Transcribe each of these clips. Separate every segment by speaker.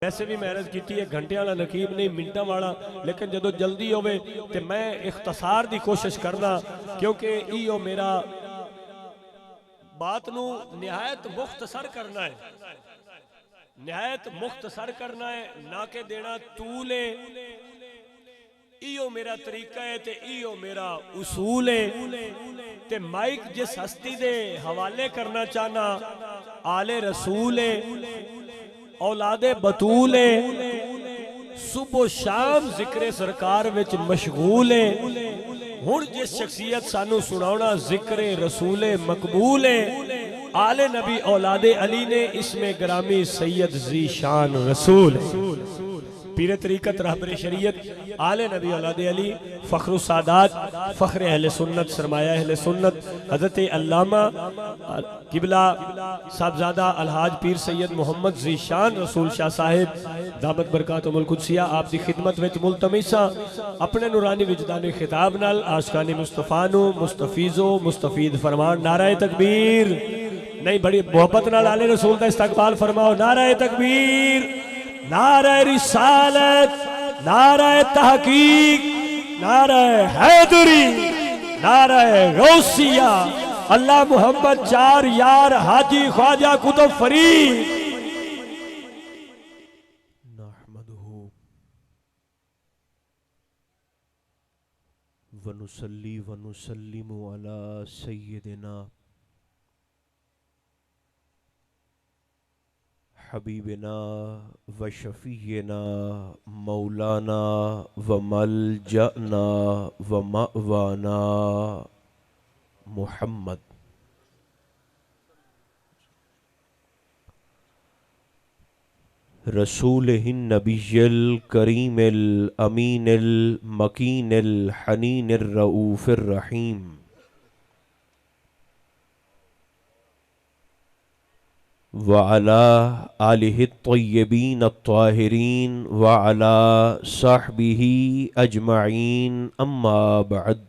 Speaker 1: वैसे भी मैं अर्ज की एक घंटे वाला नकीब नहीं मिनटा वाला, लेकिन जो जल्दी होवे तो मैं इख्तसार की कोशिश करना, क्योंकि इो मेरा बात नू निहायत मुख्तसर करना है, निहायत मुख्तसर करना है, ना के देना तूल है। इो मेरा तरीका है ते इो मेरा उसूल है। ते माइक जिस हस्ती दे हवाले करना चाहना आले रसूल है, औलादे बतूल है, सुबह शाम जिक्र सरकार विच मशगूल है। हुण जिस शख्सियत सानू सुनाउणा जिक्र रसूल मकबूल है, आले नबी औलादे अली ने इसमें ग्रामी सैयद जी शान रसूल है। पीर तरीकत रहबर शरीयत आले नबी औलादे अली फ़ख्र सादात फ़ख्र अहले सुन्नत सरमाया अहले सुन्नत हज़रत अल्लामा किबला साहबजादा अलहाज पीर सैयद मोहम्मद ज़ीशान रसूल शाह साहिब दामत बरकातुहुल कुदसिया आप दी खिदमत विच मुल्तमिसा अपने नूरानी विजदानी खिताब नाल आशकानी मुस्तफ़ा नू मुस्तफीज़ो मुस्तफीद फरमान नाराए तकबीर। नहीं बड़ी मोहब्बत नाल आले रसूल दा इस्तकबाल फरमाओ। नाराए तकबीर, नाराए रिसालत, नाराए तहकीक, नाराए हैदरी, नाराए गौसिया, अल्लाह मोहम्मद चार यार हाजी ख्वाजा कुतुब फरीद।
Speaker 2: नहमदुहु व नुसल्ली व नुसल्लिमु अला सय्यिदिना हबीबिना व शफीना मौलाना व मलजना व मअवाना मुहम्मद रसूलिहिन नबिय्यिल करीमिल अमीनिल मकीनिल हनीनिर रऊफिर रहीम व अला आलिहि तय्यबीन अत्ताहिरीन व अला सहबिही अजमईन अम्मा बअद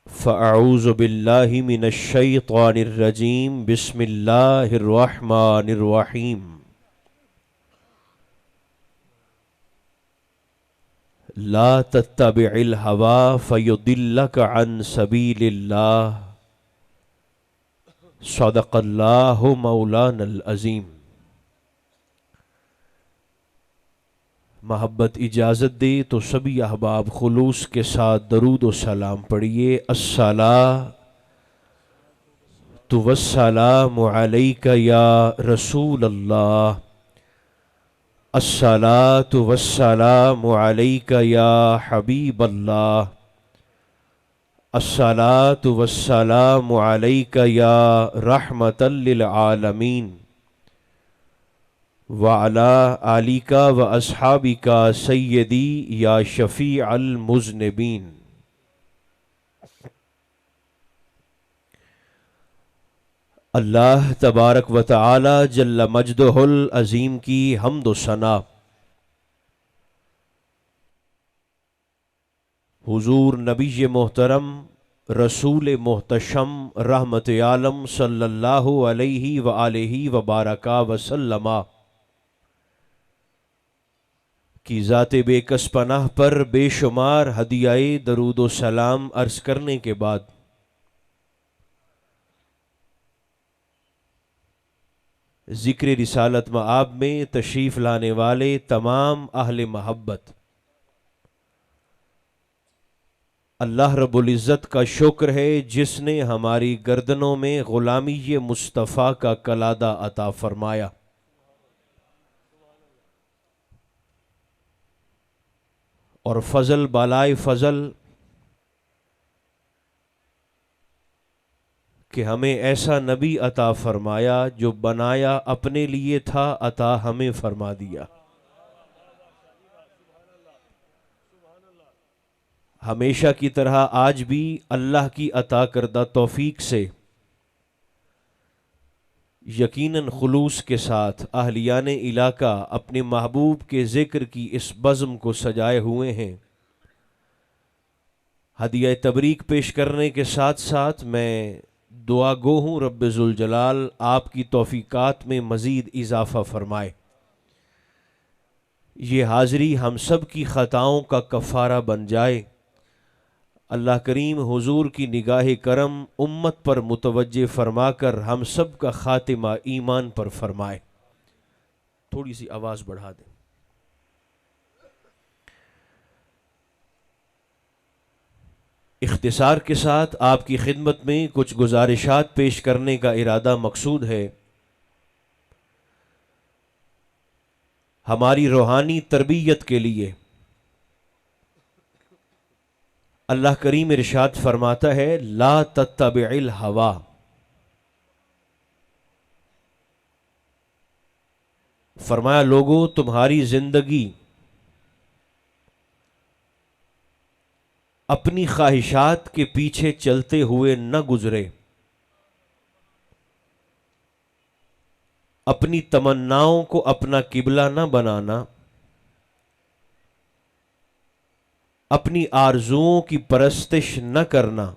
Speaker 2: फ़अऊज़ु बिल्लाहि मिनश शैतानिर रजीम बिस्मिल्लाहिर रहमानिर रहीम। ला तत्तबिइल हवा फयुदिल्लक अन सबीलिल्लाह सदक़ल्लाहु मौलानल अज़ीम। मोहब्बत इजाज़त दे तो सभी अहबाब खुलूस के साथ दरूद व सलाम पढ़िए। अस्सलातु वस्सलामु अलैका या रसूल अल्लाह, अस्सलातु वस्सलामु अलैका या हबीब अल्लाह, अस्सलातु वस्सलामु अलैका या रहमतल लिल आलमीन व अला आलिका व अस्हाबिका सय्यदी या शफी अल मुज़निबीन। अल्लाह तबारक व तआला जल्ल मजदुहुल अज़ीम की हम्द व सना हुजूर नबी मोहतरम रसूल मोहतशम रहमत आलम सल्लल्लाहु अलैहि व आलिहि व बारका वसल्लमा की ज़ाते बेकस पनाह पर बेशुमार हदियाए दरूद व सलाम अर्ज़ करने के बाद ज़िक्र रिसालत मआब में तशरीफ़ लाने वाले तमाम अहले महब्बत, अल्लाह रब्बुल इज़्ज़त का शुक्र है जिसने हमारी गर्दनों में ग़ुलामी मुस्तफ़ा का कलादा अता फरमाया। और फ़ज़ल बालाए फ़ज़ल कि हमें ऐसा नबी अता फरमाया जो बनाया अपने लिए था, अता हमें फरमा दिया। हमेशा की तरह आज भी अल्लाह की अता करदा तौफीक से यकीनन खुलूस के साथ अहलियाने इलाका अपने महबूब के ज़िक्र की इस बज़्म को सजाए हुए हैं। हदिया तबरीक पेश करने के साथ साथ मैं दुआ गो हूँ रब्बे जुल जलाल आपकी तौफीकात में मज़ीद इजाफ़ा फरमाए। ये हाज़री हम सब की ख़ताओं का कफ़ारा बन जाए। अल्लाह करीम हुजूर की निगाह करम उम्मत पर मुतवज्जे फरमाकर हम सब का ख़ातिमा ईमान पर फरमाए। थोड़ी सी आवाज़ बढ़ा दें। इख्तिसार के साथ आपकी खिदमत में कुछ गुजारिशात पेश करने का इरादा मकसूद है। हमारी रूहानी तरबियत के लिए अल्लाह करीम इरशाद फरमाता है, ला तत्तबिइल हवा, फरमाया लोगों तुम्हारी जिंदगी अपनी ख्वाहिशात के पीछे चलते हुए न गुजरे, अपनी तमन्नाओं को अपना किबला न बनाना, अपनी आरजुओं की परस्तिश न करना,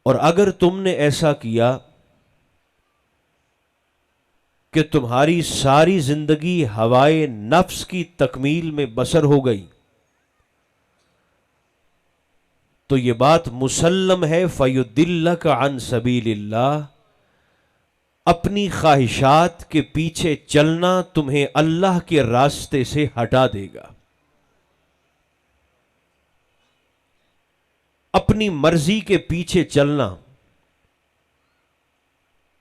Speaker 2: और अगर तुमने ऐसा किया कि तुम्हारी सारी जिंदगी हवाए नफ्स की तकमील में बसर हो गई, तो ये बात मुसल्लम है फयुदिल्लक अन सबीलिल्लाह, अपनी ख्वाहिशात के पीछे चलना तुम्हें अल्लाह के रास्ते से हटा देगा। अपनी मर्जी के पीछे चलना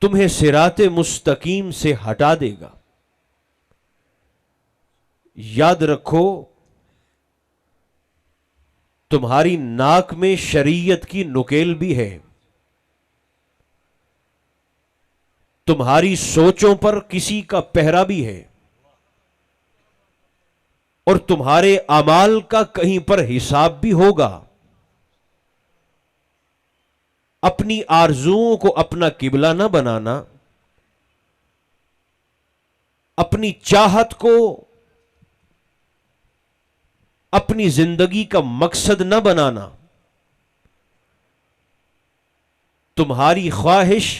Speaker 2: तुम्हें सिराते मुस्तकीम से हटा देगा। याद रखो, तुम्हारी नाक में शरीयत की नुकेल भी है, तुम्हारी सोचों पर किसी का पहरा भी है, और तुम्हारे अमाल का कहीं पर हिसाब भी होगा। अपनी आरजुओं को अपना किबला न बनाना, अपनी चाहत को अपनी जिंदगी का मकसद न बनाना, तुम्हारी ख्वाहिश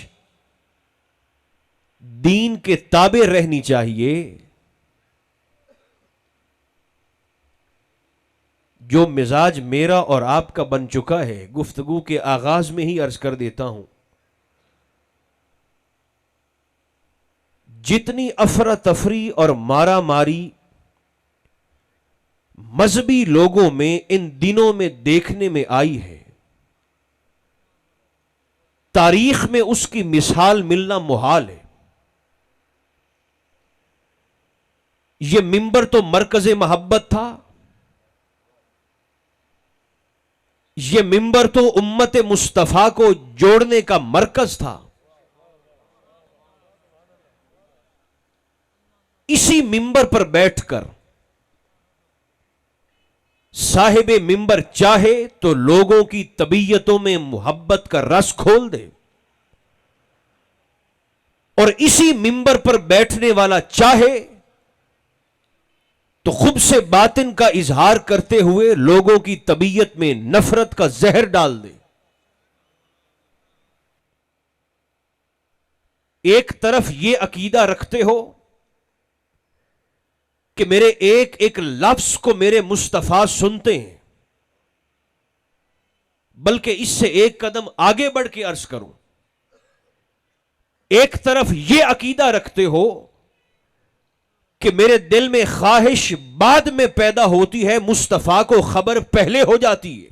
Speaker 2: दीन के ताबे रहनी चाहिए। जो मिजाज मेरा और आपका बन चुका है, गुफ्तगू के आगाज में ही अर्ज कर देता हूं, जितनी अफरा तफरी और मारा मारी मजहबी लोगों में इन दिनों में देखने में आई है, तारीख में उसकी मिसाल मिलना मुहाल है। यह मिंबर तो मरकज़े मोहब्बत था, यह मिंबर तो उम्मत मुस्तफा को जोड़ने का मरकज था। इसी मिंबर पर बैठकर साहिब मिंबर चाहे तो लोगों की तबीयतों में मोहब्बत का रस खोल दे, और इसी मिंबर पर बैठने वाला चाहे तो खुद से बातिन का इजहार करते हुए लोगों की तबीयत में नफरत का जहर डाल दे। एक तरफ यह अकीदा रखते हो कि मेरे एक एक लफ्ज को मेरे मुस्तफा सुनते हैं, बल्कि इससे एक कदम आगे बढ़ के अर्ज करूं, एक तरफ यह अकीदा रखते हो कि मेरे दिल में ख्वाहिश बाद में पैदा होती है, मुस्तफा को खबर पहले हो जाती है।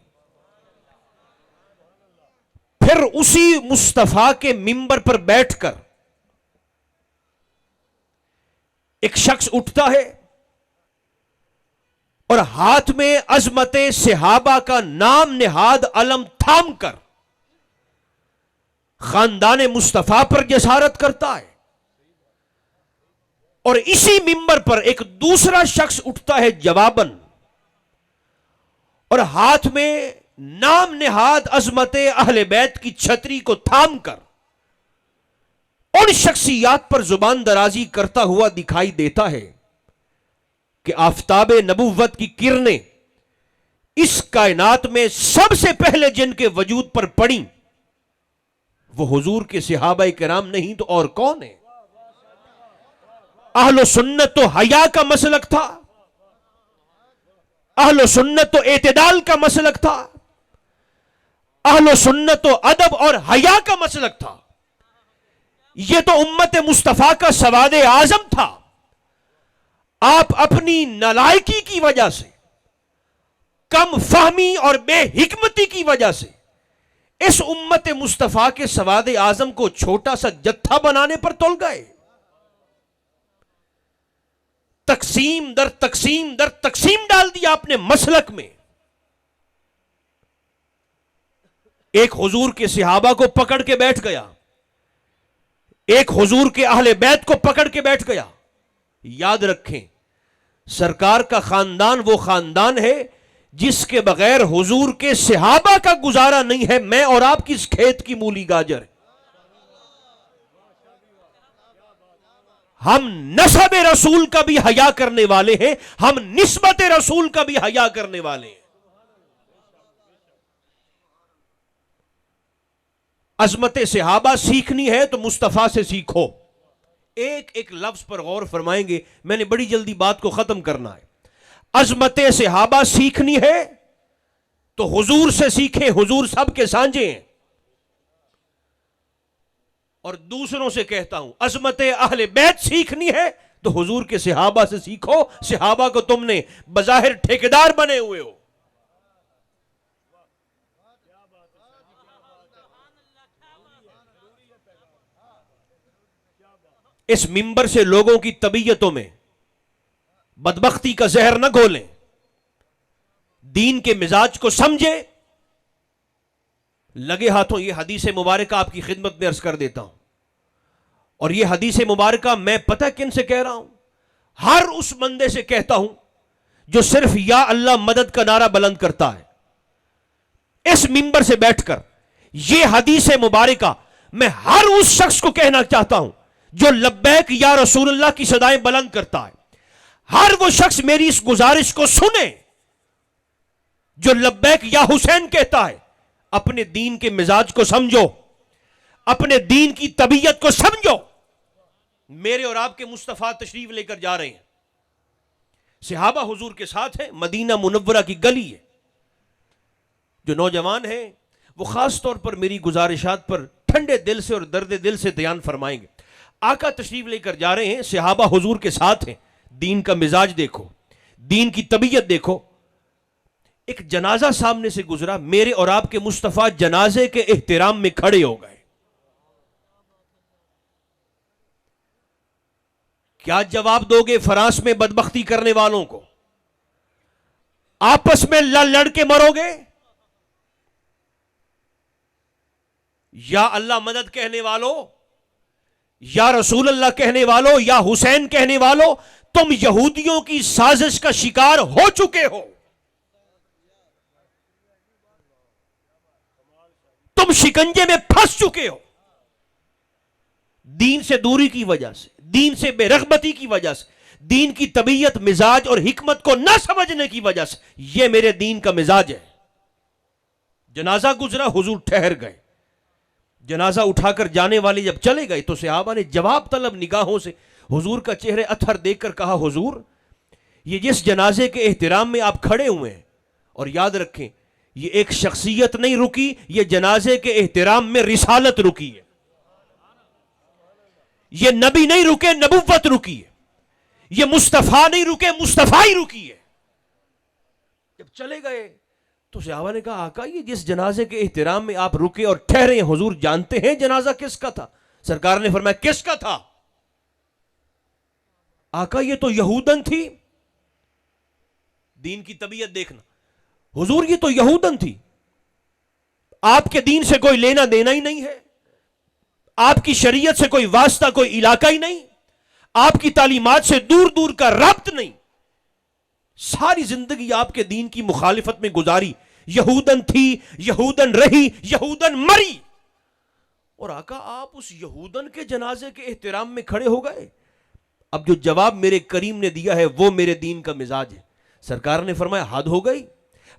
Speaker 2: फिर उसी मुस्तफा के मिंबर पर बैठकर एक शख्स उठता है और हाथ में अजमते सहाबा का नाम निहाद अलम थाम कर खानदाने मुस्तफा पर जसारत करता है। और इसी मिंबर पर एक दूसरा शख्स उठता है जवाबन, और हाथ में नाम निहाद अजमते अहले बैत की छतरी को थाम कर उन शख्सियात पर जुबान दराजी करता हुआ दिखाई देता है कि आफताब नबुव्वत की किरणें इस कायनात में सबसे पहले जिनके वजूद पर पड़ी वो हुजूर के सहाबा किराम नहीं तो और कौन है? अहलो सुन्नत तो हया का मसलक था, अहलो सुन्नत तो एतदाल का मसलक था, अहलो सुन्नत तो अदब और हया का मसलक था। यह तो उम्मत मुस्तफा का सवादे आजम था। आप अपनी नालायकी की वजह से, कम फहमी और बेहिकमती की वजह से इस उम्मत मुस्तफा के सवादे आजम को छोटा सा जत्था बनाने पर तुल गए। तकसीम दर तकसीम दर तकसीम डाल दिया आपने मसलक में। एक हुजूर के सहाबा को पकड़ के बैठ गया, एक हुजूर के अहले बैत को पकड़ के बैठ गया। याद रखें, सरकार का खानदान वो खानदान है जिसके बगैर हुजूर के सहाबा का गुजारा नहीं है। मैं और आप किस खेत की मूली गाजर है। हम नसब रसूल का भी हया करने वाले हैं, हम निस्बत रसूल का भी हया करने वाले हैं। अजमत सहाबा सीखनी है तो मुस्तफा से सीखो। एक एक लफ्ज पर गौर फरमाएंगे, मैंने बड़ी जल्दी बात को खत्म करना है। अजमत सहाबा सीखनी है तो हुजूर से सीखे, हुजूर सबके सांझे हैं। और दूसरों से कहता हूं, अजमत अहले बैत सीखनी है तो हुजूर के सहाबा से सीखो। सहाबा को तुमने बजाहिर ठेकेदार बने हुए हो। इस मिंबर से लोगों की तबीयतों में बदबख्ती का जहर न घोलें। दीन के मिजाज को समझे। लगे हाथों ये हदीस मुबारक आपकी खिदमत में अर्ज कर देता हूं। और ये हदीस मुबारक मैं पता किन से कह रहा हूं? हर उस बंदे से कहता हूं जो सिर्फ या अल्लाह मदद का नारा बुलंद करता है। इस मिंबर से बैठकर ये हदीस मुबारक मैं हर उस शख्स को कहना चाहता हूं जो लब्बैक या रसूलुल्लाह की सदाएं बुलंद करता है। हर वो शख्स मेरी इस गुजारिश को सुने जो लब्बैक या हुसैन कहता है। अपने दीन के मिजाज को समझो, अपने दीन की तबीयत को समझो। मेरे और आपके मुस्तफा तशरीफ लेकर जा रहे हैं, सहाबा हुजूर के साथ है, मदीना मुनव्वरा की गली है। जो नौजवान हैं वो खास तौर पर मेरी गुजारिशात पर ठंडे दिल से और दर्द दिल से ध्यान फरमाएंगे। आका तशरीफ लेकर जा रहे हैं, सहाबा हुजूर के साथ हैं। दीन का मिजाज देखो, दीन की तबीयत देखो। एक जनाजा सामने से गुजरा, मेरे और आपके मुस्तफा जनाजे के एहतराम में खड़े हो गए। क्या जवाब दोगे फ्रांस में बदबख्ती करने वालों को? आपस में लड़ के मरोगे या अल्लाह मदद कहने वालों, या रसूल अल्लाह कहने वालों, या हुसैन कहने वालों, तुम यहूदियों की साजिश का शिकार हो चुके हो। तुम शिकंजे में फंस चुके हो। दीन से दूरी की वजह से, दीन से बेरगबती की वजह से, दीन की तबीयत मिजाज और हिकमत को ना समझने की वजह से। यह मेरे दीन का मिजाज है। जनाजा गुजरा, हुजूर ठहर गए। जनाजा उठाकर जाने वाले जब चले गए तो सहाबा ने जवाब तलब निगाहों से हुजूर का चेहरे अथर देखकर कहा, हुजूर ये जिस जनाजे के एहतराम में आप खड़े हुए हैं, और याद रखें ये एक शख्सियत नहीं रुकी, ये जनाजे के एहतराम में रिसालत रुकी है। ये नबी नहीं रुके, नबुव्वत रुकी है। ये मुस्तफा नहीं रुके, मुस्तफा ही रुकी है। जब चले गए तो सहाबा ने कहा, आका ये जिस जनाजे के एहतराम में आप रुके और ठहरे, हुजूर जानते हैं जनाजा किसका था? सरकार ने फरमाया, किसका था? आका ये तो यहूदन थी। दीन की तबीयत देखना, हुजूर ये तो यहूदन थी। आपके दीन से कोई लेना देना ही नहीं है, आपकी शरीयत से कोई वास्ता, कोई इलाका ही नहीं, आपकी तालीमात से दूर दूर का रब्त नहीं। सारी जिंदगी आपके दीन की मुखालिफत में गुजारी। यहूदन थी, यहूदन रही, यहूदन मरी। और आका आप उस यहूदन के जनाजे के एहतराम में खड़े हो गए। अब जो जवाब मेरे करीम ने दिया है वो मेरे दीन का मिजाज है। सरकार ने फरमाया, हद हो गई।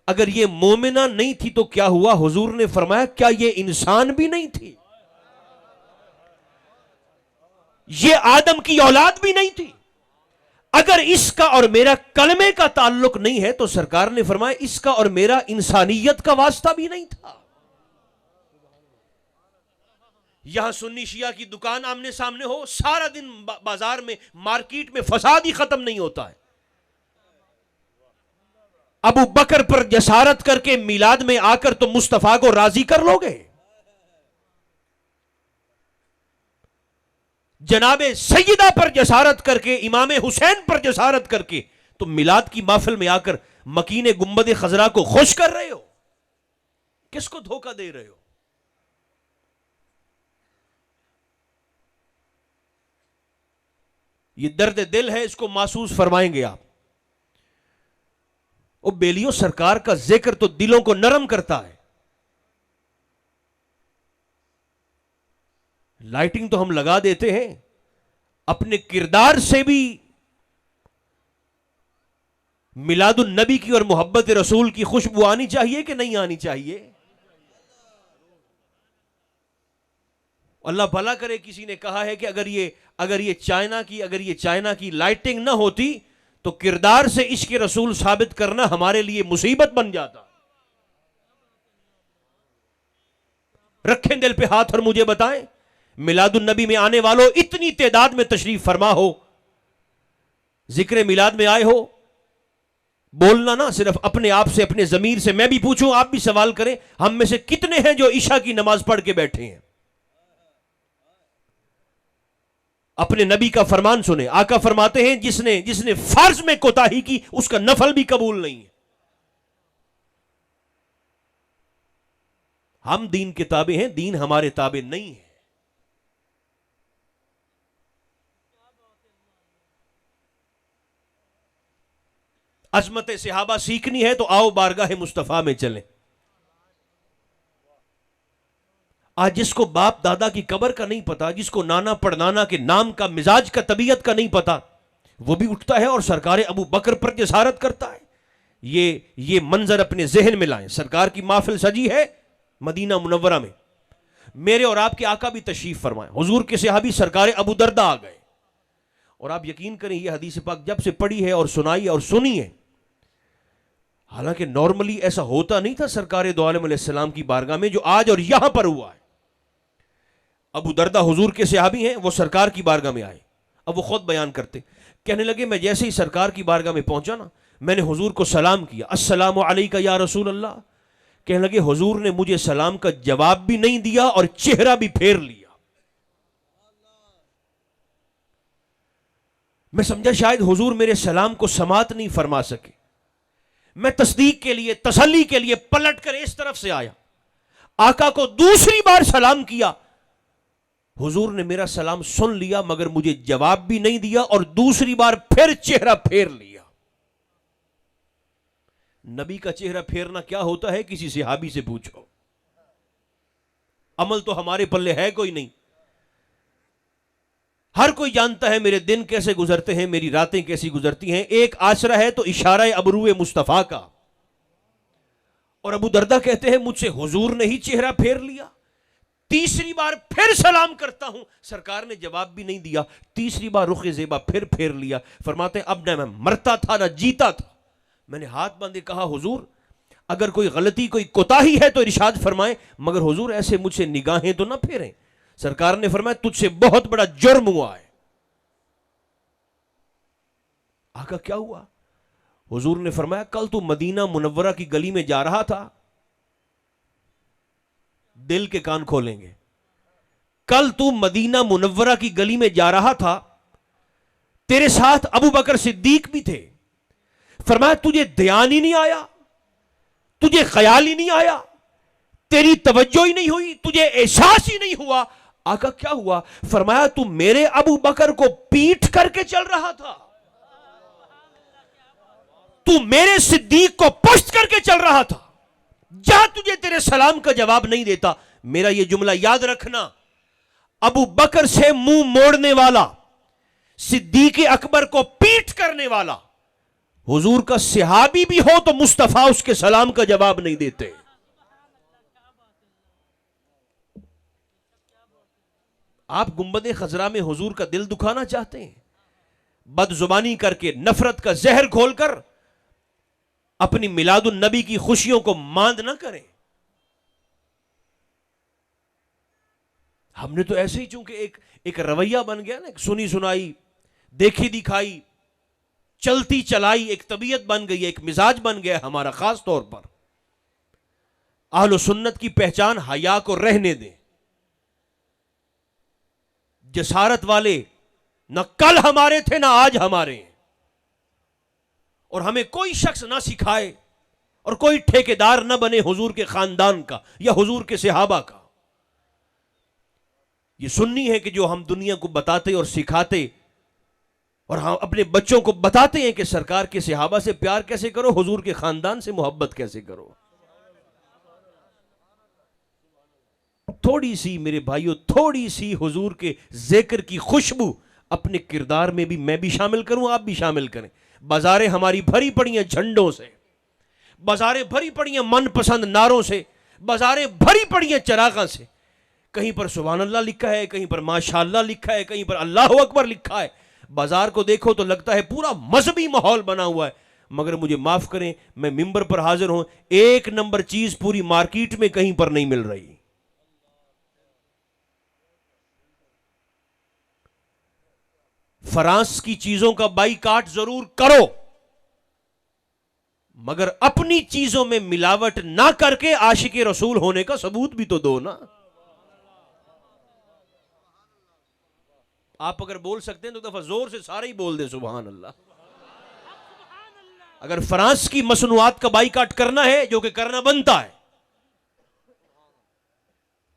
Speaker 2: अगर ये मोमिना नहीं थी तो क्या हुआ? हुजूर ने फरमाया क्या ये इंसान भी नहीं थी? ये आदम की औलाद भी नहीं थी? अगर इसका और मेरा कलमे का ताल्लुक नहीं है तो सरकार ने फरमाया इसका और मेरा इंसानियत का वास्ता भी नहीं था। यहां सुन्नी शिया की दुकान आमने सामने हो, सारा दिन बाजार में मार्केट में फसाद ही खत्म नहीं होता है। अबू बकर पर जसारत करके मिलाद में आकर तो मुस्तफा को राजी कर लोगे? जनाबे सैयदा पर जसारत करके, इमाम हुसैन पर जसारत करके तो मिलाद की महफिल में आकर मकीने गुंबद खजरा को खुश कर रहे हो? किसको धोखा दे रहे हो? ये दर्द दिल है, इसको महसूस फरमाएंगे आप। ओ बेलियों, सरकार का जिक्र तो दिलों को नरम करता है। लाइटिंग तो हम लगा देते हैं, अपने किरदार से भी मिलादुन नबी की और मोहब्बत रसूल की खुशबू आनी चाहिए कि नहीं आनी चाहिए? अल्लाह भला करे, किसी ने कहा है कि अगर ये चाइना की लाइटिंग ना होती तो किरदार से इश्क रसूल साबित करना हमारे लिए मुसीबत बन जाता। रखें दिल पे हाथ और मुझे बताएं, मिलादुन नबी में आने वालों, इतनी तादाद में तशरीफ फरमा हो, जिक्र मिलाद में आए हो, बोलना ना सिर्फ अपने आप से, अपने जमीर से। मैं भी पूछूं, आप भी सवाल करें, हम में से कितने हैं जो ईशा की नमाज पढ़ के बैठे हैं? अपने नबी का फरमान सुने। आका फरमाते हैं जिसने फर्ज में कोताही की उसका नफल भी कबूल नहीं है। हम दीन के ताबे हैं, दीन हमारे ताबे नहीं है। अजमत सहाबा सीखनी है तो आओ बारगाह मुस्तफा में चलें। आज जिसको बाप दादा की कब्र का नहीं पता, जिसको नाना पड़नाना के नाम का, मिजाज का, तबीयत का नहीं पता, वो भी उठता है और सरकार अबू बकर पर जसारत करता है। ये मंजर अपने जहन में लाएं। सरकार की महफिल सजी है मदीना मुनव्वरा में, मेरे और आपके आका भी तशरीफ फरमाए। हुजूर के सहाबी सरकार अबू दरदा आ गए, और आप यकीन करें ये हदीस पाक जब से पढ़ी है और सुनाई और सुनी है, हालांकि नॉर्मली ऐसा होता नहीं था सरकार दो आलम अलैहिस्सलाम की बारगाह में जो आज और यहां पर हुआ है। अबू दरदा हुजूर के सहाबी हैं, वो सरकार की बारगाह में आए। अब वो खुद बयान करते, कहने लगे मैं जैसे ही सरकार की बारगाह में पहुंचा ना, मैंने हुजूर को सलाम किया, अस्सलामु अलैका या रसूल अल्लाह। कहने लगे हुजूर ने मुझे सलाम का जवाब भी नहीं दिया और चेहरा भी फेर लिया। मैं समझा शायद हुजूर मेरे सलाम को समात नहीं फरमा सके। मैं तस्दीक के लिए, तसल्ली के लिए पलट कर इस तरफ से आया, आका को दूसरी बार सलाम किया। हुजूर ने मेरा सलाम सुन लिया मगर मुझे जवाब भी नहीं दिया और दूसरी बार फिर चेहरा फेर लिया। नबी का चेहरा फेरना क्या होता है किसी सहाबी से पूछो। अमल तो हमारे पल्ले है कोई नहीं। हर कोई जानता है मेरे दिन कैसे गुजरते हैं, मेरी रातें कैसी गुजरती हैं। एक आसरा है तो इशारा अबरूए मुस्तफा का। और अबू दरदा कहते हैं मुझसे हुजूर ने ही चेहरा फेर लिया। तीसरी बार फिर सलाम करता हूं, सरकार ने जवाब भी नहीं दिया। तीसरी बार रुख ज़ेबा फिर फेर लिया। फरमाते अब न मैं मरता था न जीता था। मैंने हाथ बांधे कहा हुजूर अगर कोई गलती, कोई कोताही है तो इरशाद फरमाएं, मगर हुजूर ऐसे मुझसे निगाहें तो ना फेरें। सरकार ने फरमाया तुझसे बहुत बड़ा जुर्म हुआ है। आका क्या हुआ? हुजूर ने फरमाया कल तू मदीना मुनव्वरा की गली में जा रहा था। दिल के कान खोलेंगे, कल तू मदीना मुनव्वरा की गली में जा रहा था, तेरे साथ अबू बकर सिद्दीक भी थे। फरमाया तुझे ध्यान ही नहीं आया, तुझे ख्याल ही नहीं आया, तेरी तवज्जो ही नहीं हुई, तुझे एहसास ही नहीं हुआ। आका क्या हुआ? फरमाया तू मेरे अबू बकर को पीट करके चल रहा था, तू मेरे सिद्दीक को पुश्त करके चल रहा था। जा तुझे तेरे सलाम का जवाब नहीं देता। मेरा यह जुमला याद रखना, अबू बकर से मुंह मोड़ने वाला, सिद्दीक अकबर को पीठ करने वाला हुजूर का सहाबी भी हो तो मुस्तफा उसके सलाम का जवाब नहीं देते। आप गुंबद खजरा में हुजूर का दिल दुखाना चाहते हैं, बदजुबानी करके, नफरत का जहर खोलकर अपनी मिलादुन नबी की खुशियों को मांद ना करें। हमने तो ऐसे ही चूंकि एक रवैया बन गया ना, सुनी सुनाई, देखी दिखाई, चलती चलाई एक तबीयत बन गई है, एक मिजाज बन गया हमारा। खास तौर पर अहलो सुन्नत की पहचान हया को रहने दें। जसारत वाले न कल हमारे थे ना आज हमारे हैं, और हमें कोई शख्स ना सिखाए और कोई ठेकेदार ना बने हुजूर के खानदान का या हुजूर के सहाबा का। ये सुन्नी है कि जो हम दुनिया को बताते और सिखाते और हम अपने बच्चों को बताते हैं कि सरकार के सहाबा से प्यार कैसे करो, हुजूर के खानदान से मोहब्बत कैसे करो। थोड़ी सी मेरे भाइयों, थोड़ी सी हुजूर के जिक्र की खुशबू अपने किरदार में भी मैं भी शामिल करूं, आप भी शामिल करें। बाजारें हमारी भरी पड़ी हैं झंडों से, बाजारें भरी पड़ी हैं मनपसंद नारों से, बाजारें भरी पड़ी हैं चरागा से। कहीं पर सुभान अल्लाह लिखा है, कहीं पर माशाअल्लाह लिखा है, कहीं पर अल्लाह अकबर लिखा है। बाजार को देखो तो लगता है पूरा मजहबी माहौल बना हुआ है। मगर मुझे माफ करें, मैं मिंबर पर हाजिर हूं, एक नंबर चीज पूरी मार्केट में कहीं पर नहीं मिल रही। फ्रांस की चीजों का बाईकाट जरूर करो, मगर अपनी चीजों में मिलावट ना करके आशिक रसूल होने का सबूत भी तो दो ना। आप अगर बोल सकते हैं तो दफा जोर से सारे ही बोल दे सुभान अल्लाह। अगर फ्रांस की मसनूआत का बाईकाट करना है, जो कि करना बनता है,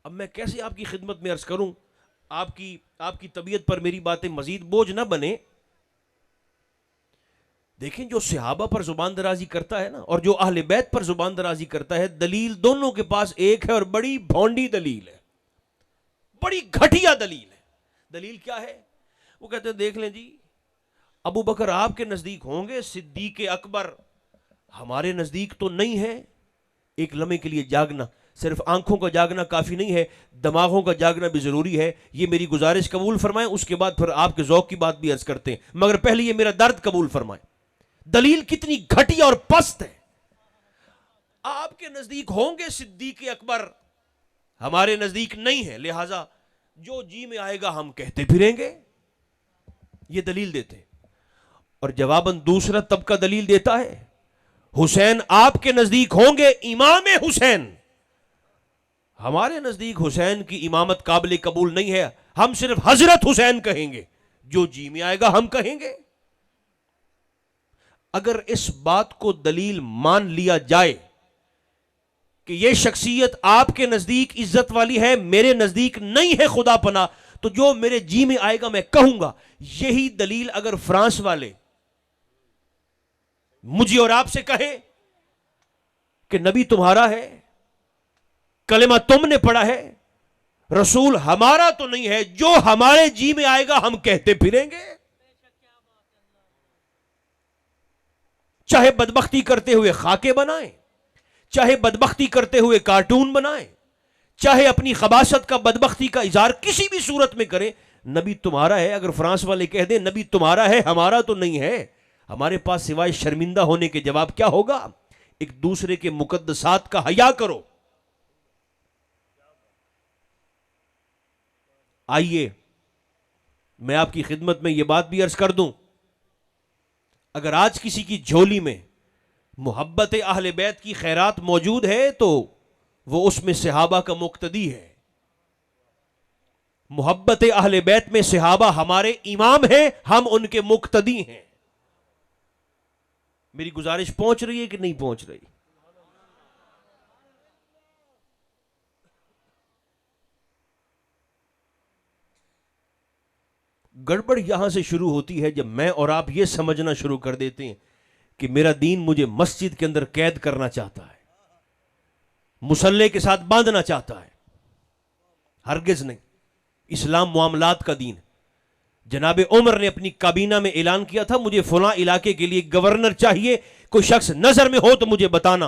Speaker 2: अब मैं कैसे आपकी खिदमत में अर्ज करूं, आपकी तबीयत पर मेरी बातें मजीद बोझ ना बने। देखें, जो सहाबा पर जुबान दराजी करता है ना, और जो अहले बैत पर जुबान दराजी करता है, दलील दोनों के पास एक है और बड़ी भौंडी दलील है, बड़ी घटिया दलील है। दलील क्या है? वो कहते हैं देख लें जी, अबू बकर आपके नजदीक होंगे, सिद्दीक अकबर हमारे नजदीक तो नहीं है। एक लम्हे के लिए जागना, सिर्फ आंखों का जागना काफी नहीं है, दिमागों का जागना भी जरूरी है। ये मेरी गुजारिश कबूल फरमाएं, उसके बाद फिर आपके ज़ौक़ की बात भी अर्ज करते हैं, मगर पहले ये मेरा दर्द कबूल फरमाएं। दलील कितनी घटिया और पस्त है। आपके नजदीक होंगे सिद्दीक अकबर, हमारे नजदीक नहीं है, लिहाजा जो जी में आएगा हम कहते फिरेंगे। ये दलील देते। और जवाबन दूसरा तबका दलील देता है, हुसैन आपके नजदीक होंगे इमाम हुसैन, हमारे नजदीक हुसैन की इमामत काबिल कबूल नहीं है, हम सिर्फ हजरत हुसैन कहेंगे, जो जी में आएगा हम कहेंगे। अगर इस बात को दलील मान लिया जाए कि यह शख्सियत आपके नजदीक इज्जत वाली है, मेरे नजदीक नहीं है खुदा पना, तो जो मेरे जी में आएगा मैं कहूंगा। यही दलील अगर फ्रांस वाले मुझे और आपसे कहे कि नबी तुम्हारा है, कलेमा तुमने पढ़ा है, रसूल हमारा तो नहीं है, जो हमारे जी में आएगा हम कहते फिरेंगे, चाहे बदबख्ती करते हुए खाके बनाए, चाहे बदबख्ती करते हुए कार्टून बनाए, चाहे अपनी खबासत का बदबख्ती का इजहार किसी भी सूरत में करे, नबी तुम्हारा है। अगर फ्रांस वाले कह दें नबी तुम्हारा है, हमारा तो नहीं है, हमारे पास सिवाय शर्मिंदा होने के जवाब क्या होगा? एक दूसरे के मुकद्दसात का हया करो। आइए मैं आपकी खिदमत में यह बात भी अर्ज कर दूं, अगर आज किसी की झोली में मोहब्बत अहले बैत की खैरात मौजूद है तो वो उसमें सहाबा का मुक्तदी है। मोहब्बत अहले बैत में सहाबा हमारे इमाम हैं, हम उनके मुक्तदी हैं। मेरी गुजारिश पहुंच रही है कि नहीं पहुंच रही? गड़बड़ यहां से शुरू होती है जब मैं और आप यह समझना शुरू कर देते हैं कि मेरा दीन मुझे मस्जिद के अंदर कैद करना चाहता है, मुसल्ले के साथ बांधना चाहता है। हरगिज नहीं, इस्लाम मामलात का दीन है। जनाब उमर ने अपनी काबीना में ऐलान किया था, मुझे फलां इलाके के लिए गवर्नर चाहिए, कोई शख्स नजर में हो तो मुझे बताना।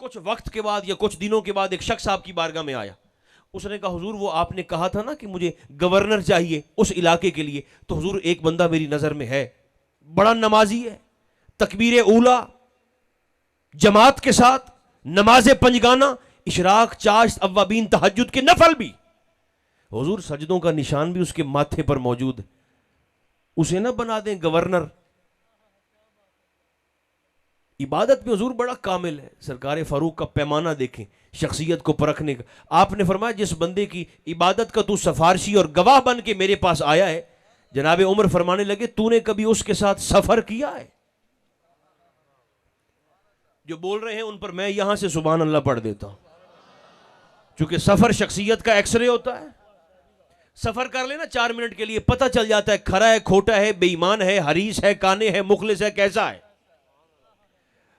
Speaker 2: कुछ वक्त के बाद या कुछ दिनों के बाद एक शख्स आपकी बारगाह में आया। उसने कहा, हुजूर वो आपने कहा था ना कि मुझे गवर्नर चाहिए उस इलाके के लिए, तो हुजूर एक बंदा मेरी नजर में है, बड़ा नमाजी है, तकबीर ऊला जमात के साथ, नमाज पंजगाना, इशराक, चाश, अव्वाबीन, तहज्जुद के नफल भी, हुजूर सजदों का निशान भी उसके माथे पर मौजूद है, उसे ना बना दें गवर्नर। इबादत में हुजूर बड़ा कामिल है। सरकार फारूक का पैमाना देखें शख्सियत को परखने का। आपने फरमाया, जिस बंदे की इबादत का तू सफारशी और गवाह बन के मेरे पास आया है, जनाब उमर फरमाने लगे, तूने कभी उसके साथ सफर किया है? जो बोल रहे हैं उन पर मैं यहां से सुभान अल्लाह पढ़ देता हूं, क्योंकि सफर शख्सियत का एक्सरे होता है। सफर कर लेना 4 मिनट के लिए, पता चल जाता है खरा है, खोटा है, बेईमान है, हरीस है, काने है, मुखलिस है, कैसा है।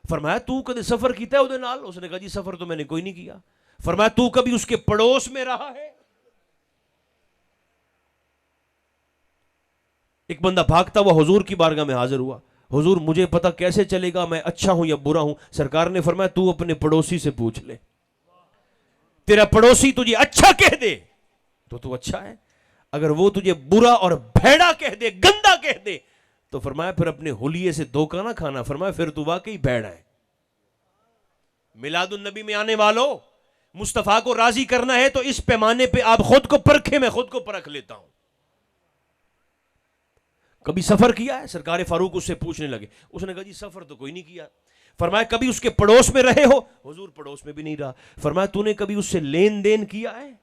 Speaker 2: फरमाया, तू कभी सफर किया है उहदे नाल? उसने कहा, जी सफर तो मैंने कोई नहीं किया। फरमाया, तू कभी उसके पड़ोस में रहा है? एक बंदा भागता हुआ हुजूर की बारगाह में हाजिर हुआ, हुजूर मुझे पता कैसे चलेगा मैं अच्छा हूं या बुरा हूं? सरकार ने फरमाया, तू अपने पड़ोसी से पूछ ले, तेरा पड़ोसी तुझे अच्छा कह दे तो तू अच्छा है, अगर वो तुझे बुरा और भेड़ा कह दे, गंदा कह दे, तो फरमाया फिर अपने हुलिये से धोखा ना खाना, फरमाया फिर तू वाकई भेड़ा है। मिलादुन नबी में आने वालों, मुस्तफा को राजी करना है तो इस पैमाने पे आप खुद को परखे, मैं खुद को परख लेता हूं। कभी सफर किया है? सरकार फारूक उससे पूछने लगे। उसने कहा, जी सफर तो कोई नहीं किया। फरमाया, कभी उसके पड़ोस में रहे हो? हुजूर पड़ोस में भी नहीं रहा। फरमाया, तूने कभी उससे लेन देन किया है?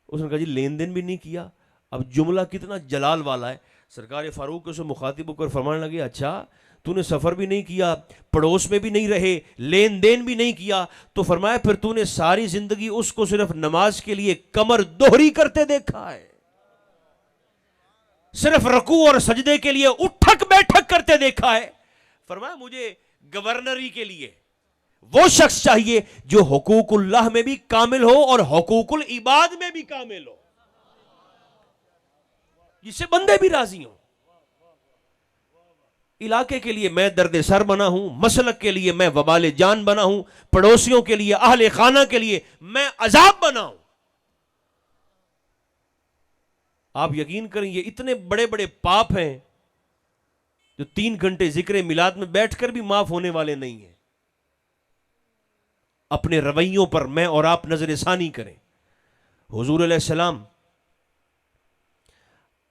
Speaker 2: उसने कहा, जी लेन देन भी नहीं किया। अब जुमला कितना जलाल वाला है। सरकार फारूक उसे मुखातिब होकर फरमाने लगे, अच्छा तूने सफर भी नहीं किया, पड़ोस में भी नहीं रहे, लेन देन भी नहीं किया, तो फरमाया फिर तूने सारी जिंदगी उसको सिर्फ नमाज के लिए कमर दोहरी करते देखा है, सिर्फ रकू और सजदे के लिए उठक बैठक करते देखा है। फरमाया, मुझे गवर्नरी के लिए वो शख्स चाहिए जो हुकूकुल्लाह में भी कामिल हो और हुकूकुल इबाद में भी कामिल हो, जिससे बंदे भी राजी हो। इलाके के लिए मैं दर्द सर बना हूं, मसलक के लिए मैं वबाल जान बना हूं, पड़ोसियों के लिए, अहले खाना के लिए मैं अजाब बना हूं। आप यकीन करें, ये इतने बड़े बड़े पाप हैं जो 3 घंटे जिक्र मिलाद में बैठकर भी माफ होने वाले नहीं हैं। अपने रवैयों पर मैं और आप नजर सानी करें। हुजूर अलैहिस्सलाम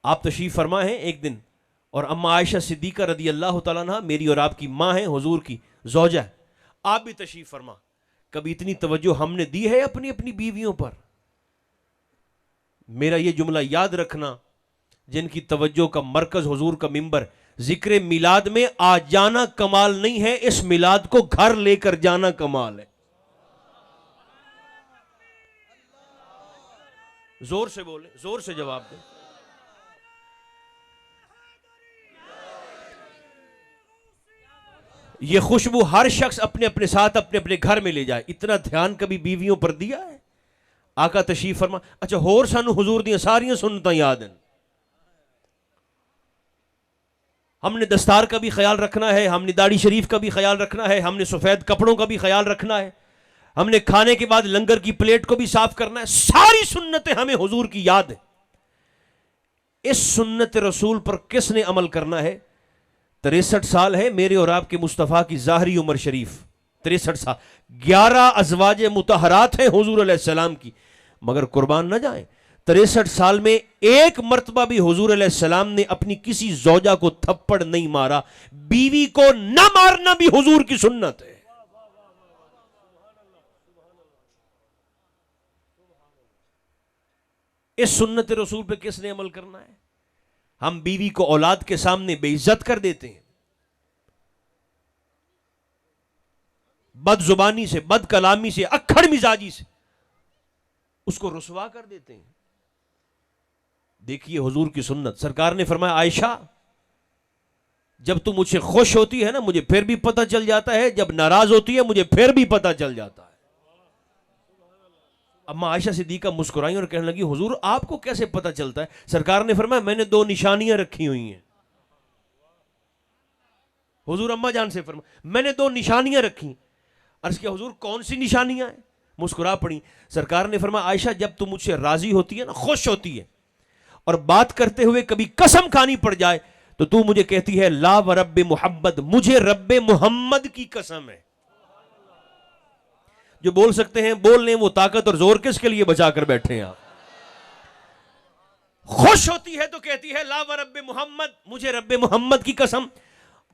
Speaker 2: आप तशरीफ फरमा हैं एक दिन, और अम्मा आयशा सिद्दीका रदी अल्लाह तआला अन्हा मेरी और आपकी माँ है, हुजूर की ज़ौजा है, आप भी तशरीफ फरमा। कभी इतनी तवज्जो हमने दी है अपनी अपनी बीवियों पर? मेरा ये जुमला याद रखना, जिनकी तवज्जो का मरकज हुजूर का मिंबर, जिक्र मिलाद में आ जाना कमाल नहीं है, इस मिलाद को घर लेकर जाना कमाल है। जोर से बोले, जोर से जवाब दें। ये खुशबू हर शख्स अपने अपने साथ अपने अपने घर में ले जाए। इतना ध्यान कभी बीवियों पर दिया है? आका तशरीफ फरमा। अच्छा, होर सानू हुजूर दी सारियां सुन्नतां याद हैं। हमने दस्तार का भी ख्याल रखना है, हमने दाढ़ी शरीफ का भी ख्याल रखना है, हमने सफेद कपड़ों का भी ख्याल रखना है, हमने खाने के बाद लंगर की प्लेट को भी साफ करना है। सारी सुन्नतें हमें हुजूर की याद है। इस सुन्नत रसूल पर किसने अमल करना है? 63 साल है मेरे और आपके मुस्तफ़ा की ज़ाहरी उम्र शरीफ, 63 साल, 11 अज़वाज मुतहरात हैं हुजूर अलैहिस्सलाम की, मगर कुर्बान न जाए 63 साल में एक मर्तबा भी हुजूर अलैहिस्सलाम ने अपनी किसी ज़ौजा को थप्पड़ नहीं मारा। बीवी को न मारना भी हुजूर की सुन्नत है। इस सुन्नत रसूल पे किसने अमल करना है? हम बीवी को औलाद के सामने बेइज्जत कर देते हैं, बद जुबानी से, बद कलामी से, अक्खड़ मिजाजी से उसको रुसवा कर देते हैं। देखिए हुजूर की सुन्नत। सरकार ने फरमाया, आयशा जब तू मुझसे खुश होती है ना, मुझे फिर भी पता चल जाता है, जब नाराज होती है मुझे फिर भी पता चल जाता है। अम्मा आयशा सिद्दीका मुस्कुराई और कहने लगी, हुजूर आपको कैसे पता चलता है? सरकार ने फरमाया, मैंने 2 निशानियां रखी हुई हैं। हुजूर अम्मा जान से फरमाया, मैंने 2 निशानियां रखी। अर्ज किया, हुजूर कौन सी निशानियां हैं? मुस्कुरा पड़ी। सरकार ने फरमाया, आयशा जब तुम मुझसे राजी होती है ना, खुश होती है, और बात करते हुए कभी कसम खानी पड़ जाए तो तू मुझे कहती है, ला व रब्बे मोहम्मद, मुझे रब्बे मोहम्मद की कसम है। जो बोल सकते हैं बोल लें, वो ताकत और जोर किसके लिए बचा कर बैठे हैं आप? खुश होती है तो कहती है, ला व रब्बे मोहम्मद, मुझे रब्बे मोहम्मद की कसम।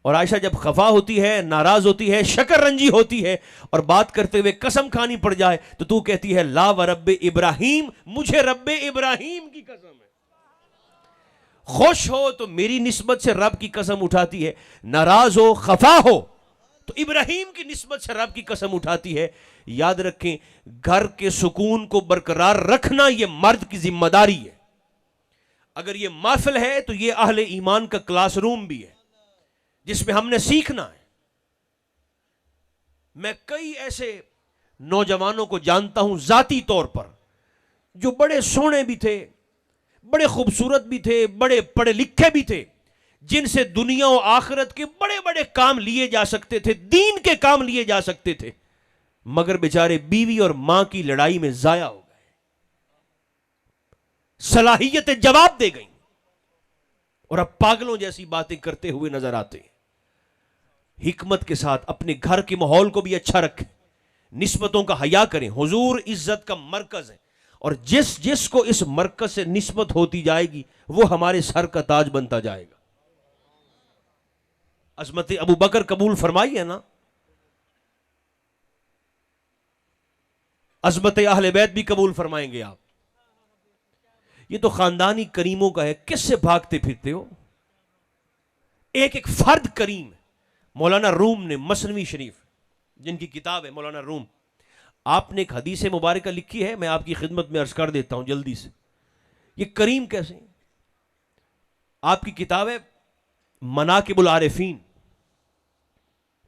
Speaker 2: और आयशा जब खफा होती है, नाराज होती है, शकर रंजी होती है, और बात करते हुए कसम खानी पड़ जाए तो तू कहती है, ला व रब्बे इब्राहिम, मुझे रब्बे इब्राहिम की कसम है। खुश हो तो मेरी निस्बत से रब की कसम उठाती है, नाराज हो, खफा हो तो इब्राहिम की निस्बत से रब की कसम उठाती है। याद रखें, घर के सुकून को बरकरार रखना यह मर्द की जिम्मेदारी है। अगर यह महफिल है तो यह अहले ईमान का क्लासरूम भी है जिसमें हमने सीखना है। मैं कई ऐसे नौजवानों को जानता हूं जाती तौर पर, जो बड़े सोहने भी थे, बड़े खूबसूरत भी थे, बड़े पढ़े लिखे भी थे, जिनसे दुनिया और आखिरत के बड़े बड़े काम लिए जा सकते थे, दीन के काम लिए जा सकते थे, मगर बेचारे बीवी और मां की लड़ाई में जाया हो गए। सलाहियतें जवाब दे गई और अब पागलों जैसी बातें करते हुए नजर आते हैं। हिकमत के साथ अपने घर के माहौल को भी अच्छा रखें, निस्बतों का हया करें। हुजूर इज्जत का मरकज है, और जिस जिस को इस मरकज से निस्बत होती जाएगी वो हमारे सर का ताज बनता जाएगा। अजमत अबू बकर कबूल फरमाई है ना, अजमत अहले बैत भी कबूल फरमाएंगे आप। ये तो खानदानी करीमों का है, किससे भागते फिरते हो? एक एक फर्द करीम है। मौलाना रूम ने मसनवी शरीफ, जिनकी किताब है मौलाना रूम, आपने एक हदीस मुबारक लिखी है, मैं आपकी खिदमत में अर्ज कर देता हूं जल्दी से। ये करीम कैसे? आपकी किताब है मनाकिबुल आरिफीन,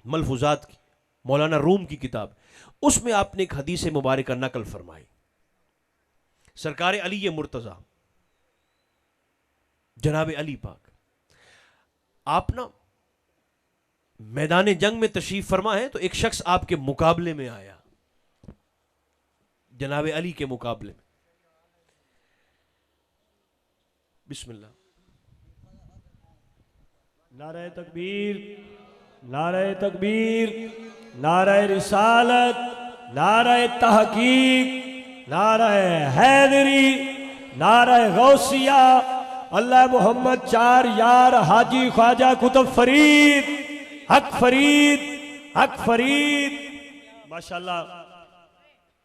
Speaker 2: मलफूजात की, मौलाना रूम की किताब। उसमें आपने एक हदीस मुबारक नकल फरमाई। सरकार अली मुर्तजा जनाब अली पाक, आप ना मैदान जंग में तशरीफ फरमा है, तो एक शख्स आपके मुकाबले में आया, जनाब अली के मुकाबले में। बिस्मिल्लाह।
Speaker 1: नारे तकबीर, नारे तकबीर, नारे रिसालत, नारे तहकीक, नारे हैदरी, नारे गौसिया, अल्लाह मोहम्मद 4 यार हाजी ख्वाजा कुतुब फरीद, हक फरीद, हक फरीद। माशाल्लाह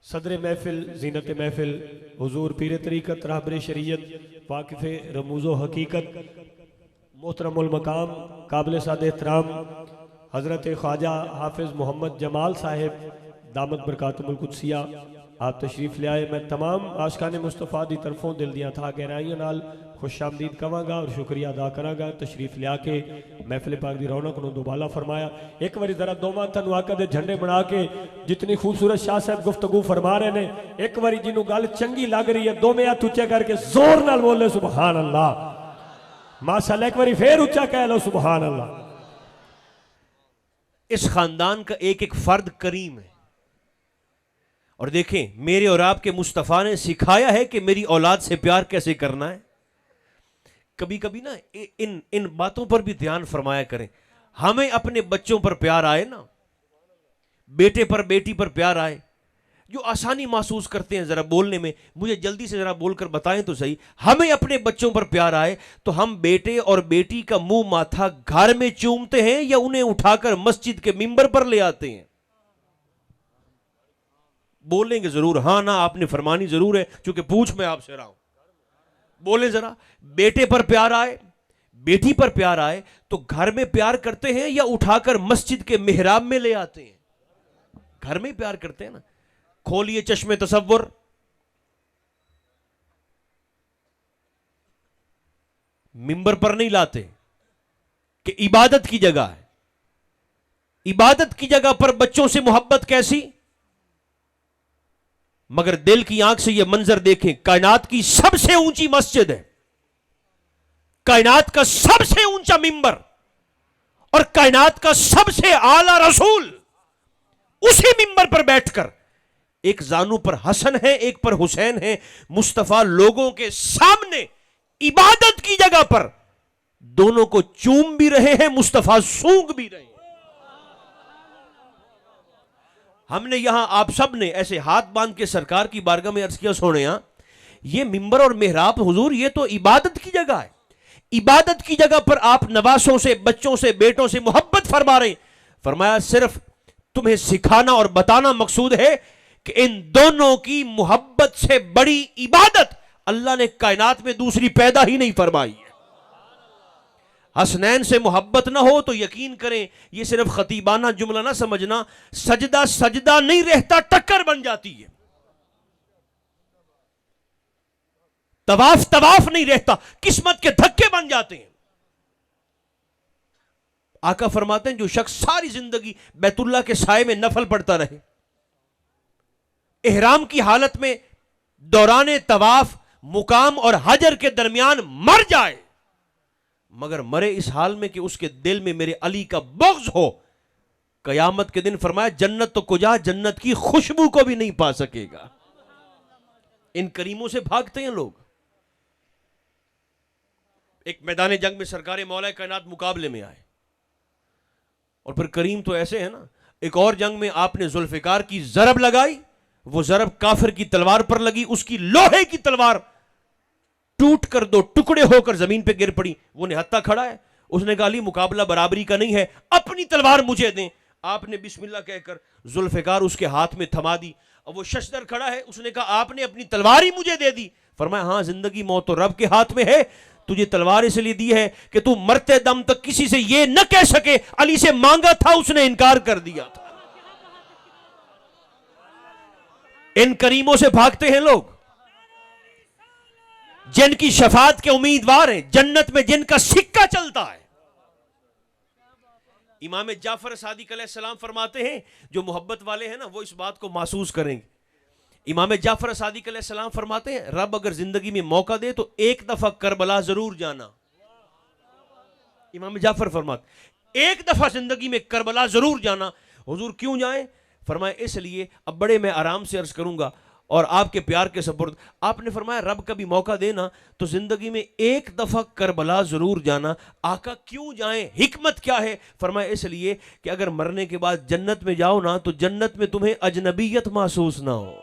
Speaker 1: सदर महफिल, जीनत महफिल, हुजूर पीर तरीक़त, रहबर शरीयत, वाकिफ़े रमूज़ो हकीकत, मोहतरमुल मकाम, काबिल साद एहतराम हज़रत ख्वाजा हाफिज़ मोहम्मद जमाल साहिब दामत बरकातुहुल कुदसिया, आप तशरीफ़ ले आए। मैं तमाम आशिकाने मुस्तफ़ा दी तरफों दिल दियां था गहराइयां नाल खुश आमदीद कवांगा और शुक्रिया अदा करांगा। तशरीफ़ लिया के महफिल पाक दी रौनक नूं दुबाला फरमाया। एक बारी जरा दोवां तनु आका दे झंडे बना के जितनी खूबसूरत शाह साहब गुफ्तगू फरमा रहे ने, एक बारी जिन्हों गल चंगी लग रही है दोवें हाथ उच्चे करके जोर नाल बोले सुबहान अल्लाह। माशाअल्लाह, एक बारी फिर उच्चा कह लो सुबहान अल्लाह।
Speaker 2: इस खानदान का एक एक फर्द करीम है। और देखें, मेरे और आपके मुस्तफ़ा ने सिखाया है कि मेरी औलाद से प्यार कैसे करना है। कभी कभी ना इन बातों पर भी ध्यान फरमाया करें। हमें अपने बच्चों पर प्यार आए ना, बेटे पर बेटी पर प्यार आए, जो आसानी महसूस करते हैं जरा बोलने में, मुझे जल्दी से जरा बोलकर बताएं तो सही। हमें अपने बच्चों पर प्यार आए तो हम बेटे और बेटी का मुंह माथा घर में चूमते हैं या उन्हें उठाकर मस्जिद के मिंबर पर ले आते हैं? बोलेंगे जरूर, हां ना आपने फरमानी जरूर है, क्योंकि पूछ मैं आपसे रहा हूं। बोले जरा, बेटे पर प्यार आए, बेटी पर प्यार आए तो घर में प्यार करते हैं या उठाकर मस्जिद के मिहराब में ले आते हैं? घर में प्यार करते हैं ना। खोलिए चश्मे तसव्वुर, मिंबर पर नहीं लाते कि इबादत की जगह है। इबादत की जगह पर बच्चों से मोहब्बत कैसी? मगर दिल की आंख से यह मंजर देखें, कायनात की सबसे ऊंची मस्जिद है, कायनात का सबसे ऊंचा मिंबर और कायनात का सबसे आला रसूल उसी मिंबर पर बैठकर, एक जानू पर हसन है, एक पर हुसैन है, मुस्तफा लोगों के सामने इबादत की जगह पर दोनों को चूम भी रहे हैं, मुस्तफा सूंघ भी रहे हैं। हमने यहां आप सब ने ऐसे हाथ बांध के सरकार की बारगाह में अर्ज किया, सोने ये मिंबर और मेहराब हुजूर, ये तो इबादत की जगह है, इबादत की जगह पर आप नवासों से, बच्चों से, बेटों से मोहब्बत फरमा रहे। फरमाया सिर्फ तुम्हें सिखाना और बताना मकसूद है कि इन दोनों की मोहब्बत से बड़ी इबादत अल्लाह ने कायनात में दूसरी पैदा ही नहीं फरमाई है। हसनैन से मोहब्बत ना हो तो यकीन करें, यह सिर्फ खतीबाना जुमला ना समझना, सजदा सजदा नहीं रहता, टक्कर बन जाती है। तवाफ तवाफ नहीं रहता, किस्मत के धक्के बन जाते हैं। आका फरमाते हैं जो शख्स सारी जिंदगी बैतुल्लाह के साए में नफल पढ़ता रहे, इहराम की हालत में दौरान तवाफ, मुकाम और हजर के दरमियान मर जाए, मगर मरे इस हाल में कि उसके दिल में मेरे अली का बुग़्ज़ हो, कयामत के दिन फरमाया जन्नत तो कुजा, जन्नत की खुशबू को भी नहीं पा सकेगा। इन करीमों से भागते हैं लोग। एक मैदान जंग में सरकार मौला कायनात मुकाबले में आए और फिर करीम तो ऐसे है ना, एक और जंग में आपने जुल्फिकार की जरब लगाई, वो जरब काफिर की तलवार पर लगी, उसकी लोहे की तलवार टूट कर दो टुकड़े होकर जमीन पे गिर पड़ी। वो निहत्ता खड़ा है, उसने कहा अली मुकाबला बराबरी का नहीं है, अपनी तलवार मुझे दें। आपने बिस्मिल्लाह कहकर जुल्फिकार उसके हाथ में थमा दी। अब वो शशदर खड़ा है, उसने कहा आपने अपनी तलवार ही मुझे दे दी। फरमाया हाँ, जिंदगी मौत तो रब के हाथ में है, तुझे तलवार इसलिए दी है कि तू मरते दम तक किसी से यह न कह सके अली से मांगा था, उसने इनकार कर दिया था। इन करीमों से भागते हैं लोग जिनकी शफात के उम्मीदवार हैं, जन्नत में जिनका सिक्का चलता है। इमाम जाफर सादिक अलैहिस्सलाम फरमाते हैं जो मोहब्बत वाले हैं ना, वो इस बात को महसूस करेंगे। इमाम जाफर सादिक अलैहिस्सलाम फरमाते हैं रब अगर जिंदगी में मौका दे तो एक दफा करबला जरूर जाना। इमाम जाफर फरमाते एक दफा जिंदगी में करबला जरूर जाना। हुजूर क्यों जाएं? फरमाया इसलिए, अब बड़े मैं आराम से अर्ज करूंगा और आपके प्यार के सपुर्द। आपने फरमाया रब कभी मौका देना तो जिंदगी में एक दफा करबला जरूर जाना। आका क्यों जाएं, हिकमत क्या है? फरमाया इसलिए कि अगर मरने के बाद जन्नत में जाओ ना तो जन्नत में तुम्हें अजनबीयत महसूस ना हो।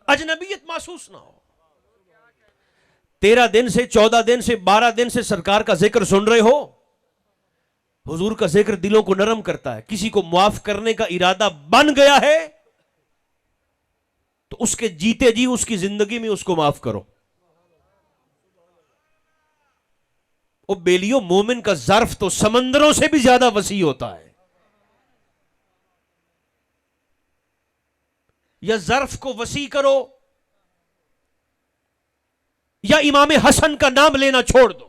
Speaker 2: अजनबीयत महसूस ना हो। 13 दिन से 14 दिन से 12 दिन से सरकार का जिक्र सुन रहे हो। हुजूर का जिक्र दिलों को नरम करता है। किसी को माफ करने का इरादा बन गया है तो उसके जीते जी उसकी जिंदगी में उसको माफ करो। ओ बेलियो, मोमिन का ज़र्फ तो समंदरों से भी ज्यादा वसी होता है। या ज़र्फ को वसी करो या इमाम हसन का नाम लेना छोड़ दो।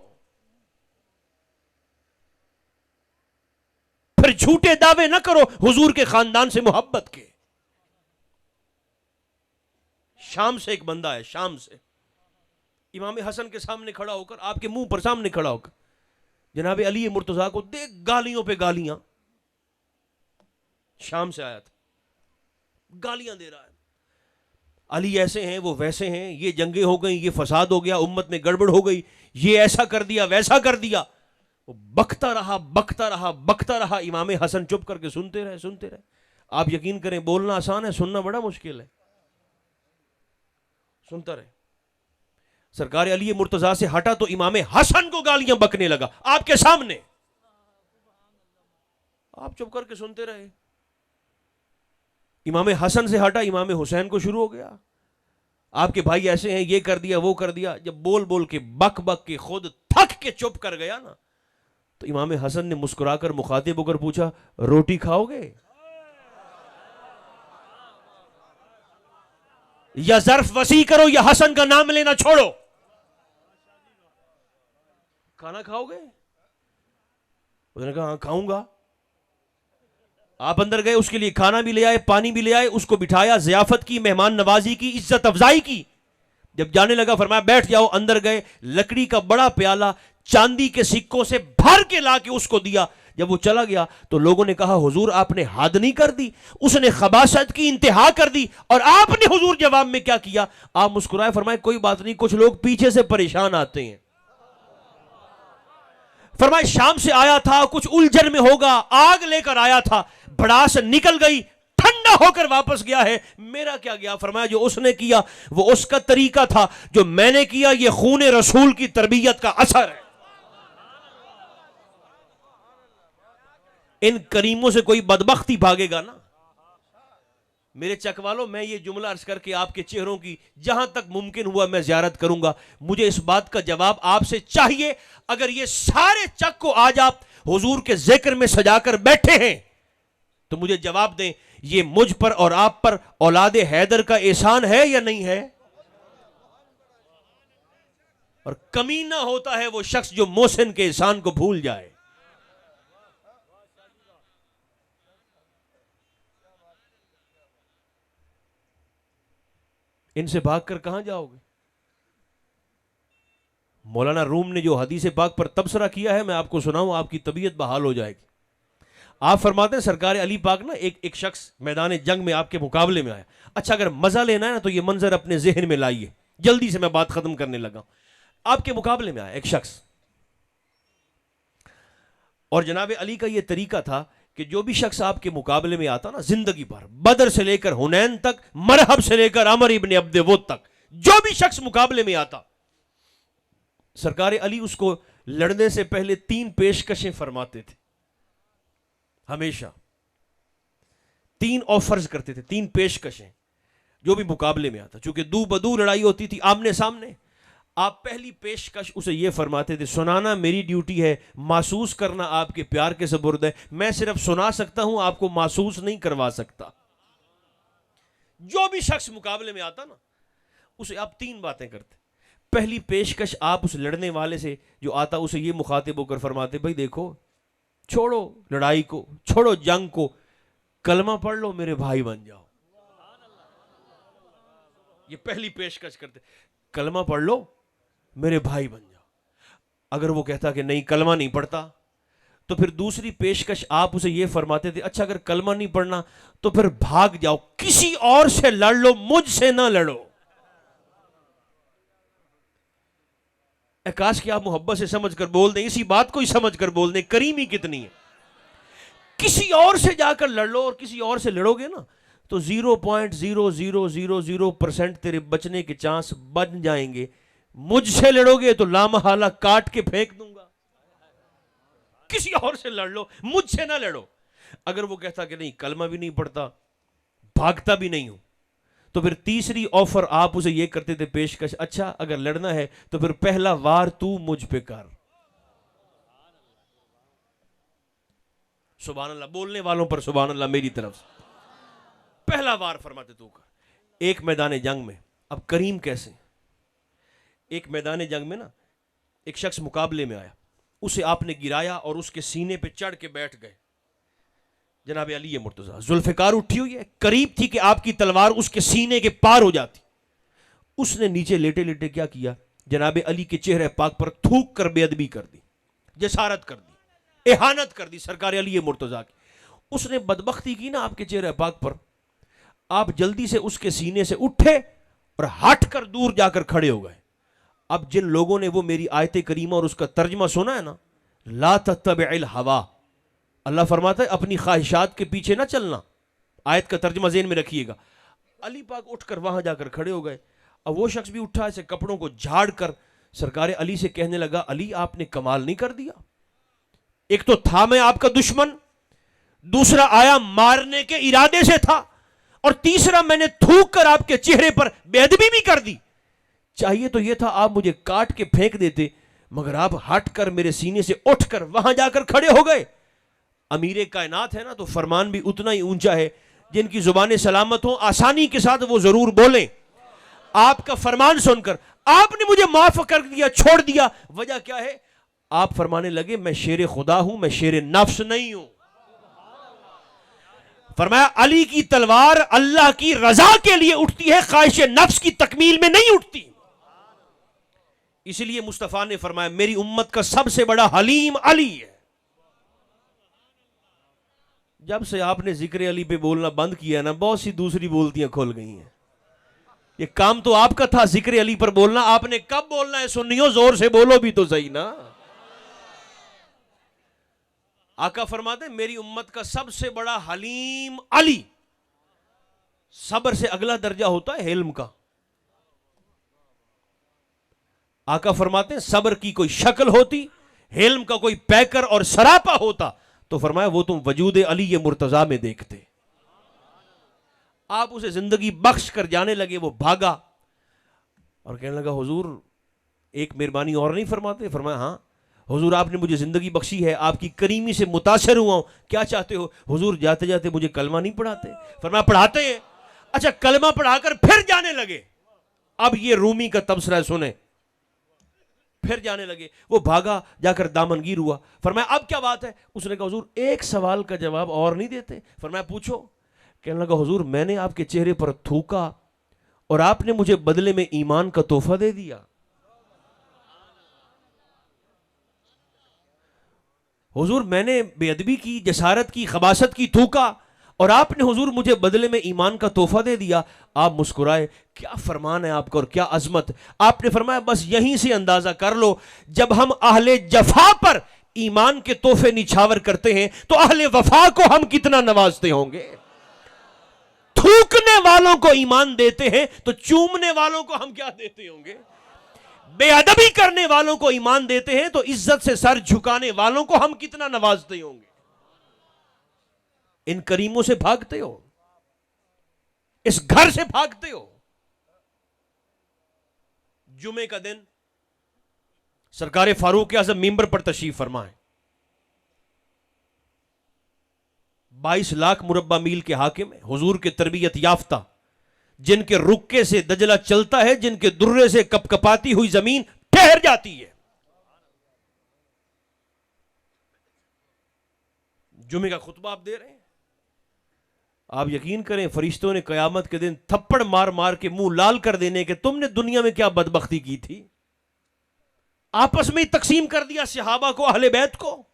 Speaker 2: फिर झूठे दावे ना करो हुजूर के खानदान से मोहब्बत के। शाम से एक बंदा है, शाम से इमाम हसन के सामने खड़ा होकर, आपके मुंह पर सामने खड़ा होकर, जनाब अली मुर्तजा को देख गालियों पे गालियां। शाम से आया था, गालियां दे रहा है। अली ऐसे हैं, वो वैसे हैं, ये जंगें हो गई, ये फसाद हो गया, उम्मत में गड़बड़ हो गई, ये ऐसा कर दिया, वैसा कर दिया। वो बकता रहा, बकता रहा, बकता रहा। इमाम हसन चुप करके सुनते रहे, सुनते रहे। आप यकीन करें, बोलना आसान है, सुनना बड़ा मुश्किल है। सुनता रहे। सरकार अली मुर्तजा से हटा तो इमाम हसन को गालियां बकने लगा आपके सामने। आप चुप करके सुनते रहे। इमाम हसन से हटा, इमाम हुसैन को शुरू हो गया, आपके भाई ऐसे हैं, ये कर दिया, वो कर दिया। जब बोल बोल के बक बक के खुद थक के चुप कर गया ना, तो इमाम हसन ने मुस्कुराकर मुखातिब होकर पूछा, रोटी खाओगे या ज़र्फ वसी करो या हसन का नाम लेना छोड़ो? खाना खाओगे? उसने कहा हाँ खाऊंगा। आप अंदर गए, उसके लिए खाना भी ले आए, पानी भी ले आए, उसको बिठाया, जियाफत की, मेहमान नवाजी की, इज्जत अफजाई की। जब जाने लगा फरमाया बैठ जाओ। अंदर गए, लकड़ी का बड़ा प्याला चांदी के सिक्कों से भर के ला के उसको दिया। जब वो चला गया तो लोगों ने कहा हुजूर आपने हद नहीं कर दी, उसने खबासत की इंतहा कर दी। और आपने हुजूर जवाब में क्या किया? आप मुस्कुराए, फरमाए कोई बात नहीं, कुछ लोग पीछे से परेशान आते हैं। फरमाए शाम से आया था, कुछ उलझन में होगा, आग लेकर आया था, भड़ास निकल गई, ठंडा होकर वापस गया है। मेरा क्या गया? फरमाया जो उसने किया वो उसका तरीका था, जो मैंने किया ये खून रसूल की तरबियत का असर है। इन करीमों से कोई बदबख्ती भागेगा ना। मेरे चक वालों, मैं ये जुमला अर्ज करके आपके चेहरों की जहां तक मुमकिन हुआ मैं ज़ियारत करूंगा। मुझे इस बात का जवाब आपसे चाहिए। अगर ये सारे चक को आज आप हुजूर के जिक्र में सजाकर बैठे हैं तो मुझे जवाब दें, ये मुझ पर और आप पर औलादे हैदर का एहसान है या नहीं है? और कमीना होता है वो शख्स जो मोहसिन के एहसान को भूल जाए। इनसे भागकर कहां जाओगे? मौलाना रूम ने जो हदीस पाक पर तबसरा किया है मैं आपको सुनाऊं, आपकी तबीयत बहाल हो जाएगी। आप फरमाते हैं सरकार अली पाक ना, एक शख्स मैदान जंग में आपके मुकाबले में आया। अच्छा अगर मजा लेना है ना तो ये मंजर अपने जहन में लाइए, जल्दी से मैं बात खत्म करने लगा। आपके मुकाबले में आया एक शख्स, और जनाब अली का यह तरीका था कि जो भी शख्स आपके मुकाबले में आता ना, जिंदगी भर बदर से लेकर हुनैन तक, मरहब से लेकर अमर इब्न अब्द वुद तक, जो भी शख्स मुकाबले में आता, सरकार अली उसको लड़ने से पहले 3 पेशकशें फरमाते थे। हमेशा 3 ऑफर्स करते थे, 3 पेशकशें जो भी मुकाबले में आता। चूंकि दू बदू लड़ाई होती थी आमने सामने, आप पहली पेशकश उसे यह फरमाते थे, सुनाना मेरी ड्यूटी है, महसूस करना आपके प्यार के सुपुर्द है। मैं सिर्फ सुना सकता हूं, आपको महसूस नहीं करवा सकता। जो भी शख्स मुकाबले में आता ना, उसे आप 3 बातें करते। पहली पेशकश आप उस लड़ने वाले से जो आता उसे यह मुखातिब होकर फरमाते, भाई देखो छोड़ो लड़ाई को, छोड़ो जंग को, कलमा पढ़ लो, मेरे भाई बन जाओ। ये पहली पेशकश करते, कलमा पढ़ लो मेरे भाई बन जाओ। अगर वो कहता कि नहीं कलमा नहीं पढ़ता, तो फिर दूसरी पेशकश आप उसे यह फरमाते थे, अच्छा अगर कलमा नहीं पढ़ना तो फिर भाग जाओ, किसी और से लड़ लो, मुझसे ना लड़ो। काश कि आप मोहब्बत से समझ कर बोल दें, इसी बात को ही समझ कर बोल दें, करीमी कितनी है। किसी और से जाकर लड़ लो, और किसी और से लड़ोगे ना तो 0.0000% तेरे बचने के चांस बन जाएंगे। मुझसे लड़ोगे तो लामहाला काट के फेंक दूंगा। किसी और से लड़ लो, मुझसे ना लड़ो। अगर वो कहता कि नहीं कलमा भी नहीं पढ़ता, भागता भी नहीं हूं, तो फिर तीसरी ऑफर आप उसे ये करते थे पेशकश, अच्छा अगर लड़ना है तो फिर पहला वार तू मुझ पे कर। सुभान अल्लाह, बोलने वालों पर सुभान अल्लाह मेरी तरफ से। पहला वार फरमाते तू कर। एक मैदान जंग में, अब करीम कैसे, एक मैदान जंग में ना एक शख्स मुकाबले में आया, उसे आपने गिराया और उसके सीने पे चढ़ के बैठ गए। जनाब अली मुर्तजा, जुल्फिकार उठी हुई है, करीब थी कि आपकी तलवार उसके सीने के पार हो जाती। उसने नीचे लेटे लेटे क्या किया, जनाब अली के चेहरे पाक पर थूक कर बेअदबी कर दी, जसारत कर दी, एहानत कर दी सरकार अली मुर्तजा की। उसने बदबख्ती की ना आपके चेहरे पाक पर, आप जल्दी से उसके सीने से उठे और हट कर दूर जाकर खड़े हो गए। अब जिन लोगों ने वो मेरी आयत करीमा और उसका तर्जमा सुना है ना, ला तत्तबिल हवा, अल्लाह फरमाता है अपनी ख्वाहिशात के पीछे ना चलना। आयत का तर्जमा ज़हन में रखिएगा। अली पाक उठकर वहां जाकर खड़े हो गए। अब वो शख्स भी उठा, ऐसे कपड़ों को झाड़ कर सरकार अली से कहने लगा, अली आपने कमाल नहीं कर दिया। एक तो था मैं आपका दुश्मन, दूसरा आया मारने के इरादे से था, और तीसरा मैंने थूक कर आपके चेहरे पर बेअदबी भी कर दी। चाहिए तो यह था आप मुझे काट के फेंक देते, मगर आप हट कर मेरे सीने से उठकर वहां जाकर खड़े हो गए। अमीर कायनात है ना, तो फरमान भी उतना ही ऊंचा है। जिनकी जुबानें सलामत हो आसानी के साथ वो जरूर बोलें। आपका फरमान सुनकर आपने मुझे माफ कर दिया, छोड़ दिया। वजह क्या है? आप फरमाने लगे मैं शेर खुदा हूं, मैं शेर नफ्स नहीं हूं। फरमाया अली की तलवार अल्लाह की रजा के लिए उठती है, ख्वाहिश नफ्स की तकमील में नहीं उठती। इसलिए मुस्तफा ने फरमाया मेरी उम्मत का सबसे बड़ा हलीम अली है। जब से आपने जिक्र अली पे बोलना बंद किया ना, बहुत सी दूसरी बोलतियां खुल गई हैं। ये काम तो आपका था जिक्र अली पर बोलना, आपने कब बोलना है सुन्नियों, जोर से बोलो भी तो सही ना। आका फरमाते मेरी उम्मत का सबसे बड़ा हलीम अली। सब्र से अगला दर्जा होता है हिल्म का। आका फरमाते हैं सब्र की कोई शक्ल होती, हिल्म का कोई पैकर और सरापा होता, तो फरमाया वो तुम वजूद अली ये मुर्तजा में देखते। आप उसे जिंदगी बख्श कर जाने लगे, वो भागा और कहने लगा हुजूर एक मेहरबानी और नहीं फरमाते? फरमाया हाँ हुजूर आपने मुझे जिंदगी बख्शी है, आपकी करीमी से मुतासर हुआ हूं, क्या चाहते हो? हुजूर जाते जाते मुझे कलमा नहीं पढ़ाते? फरमाया पढ़ाते हैं। अच्छा कलमा पढ़ाकर फिर जाने लगे। अब ये रूमी का तबसरा सुने। फिर जाने लगे, वो भागा जाकर दामनगीर हुआ। फरमाया अब क्या बात है? उसने कहा हुजूर एक सवाल का जवाब और नहीं देते? फरमाया पूछो। कहने लगा हुजूर मैंने आपके चेहरे पर थूका और आपने मुझे बदले में ईमान का तोहफा दे दिया। हुजूर मैंने बेअदबी की, जसारत की, खबासत की, थूका और आपने हुजूर मुझे बदले में ईमान का तोहफा दे दिया। आप मुस्कुराए, क्या फरमान है आपका और क्या अजमत। आपने फरमाया बस यहीं से अंदाजा कर लो, जब हम अहले जफा पर ईमान के तोहफे निछावर करते हैं तो अहले वफा को हम कितना नवाजते होंगे। थूकने वालों को ईमान देते हैं तो चूमने वालों को हम क्या देते होंगे। बेअदबी करने वालों को ईमान देते हैं तो इज्जत से सर झुकाने वालों को हम कितना नवाजते होंगे। इन करीमों से भागते हो, इस घर से भागते हो। जुमे का दिन सरकार फारूक आज़म मिंबर पर तशरीफ फरमाए। 22 लाख मुरब्बा मील के हाकिम है, हुजूर के तरबियत याफ्ता, जिनके रुक्के से दजला चलता है, जिनके दुर्रे से कपकपाती हुई जमीन ठहर जाती है। जुमे का खुतबा आप दे रहे हैं। आप यकीन करें फरिश्तों ने कयामत के दिन थप्पड़ मार मार के मुंह लाल कर देने के तुमने दुनिया में क्या बदबख्ती की थी। आपस में ही तकसीम कर दिया सहाबा को, अहले बैत को।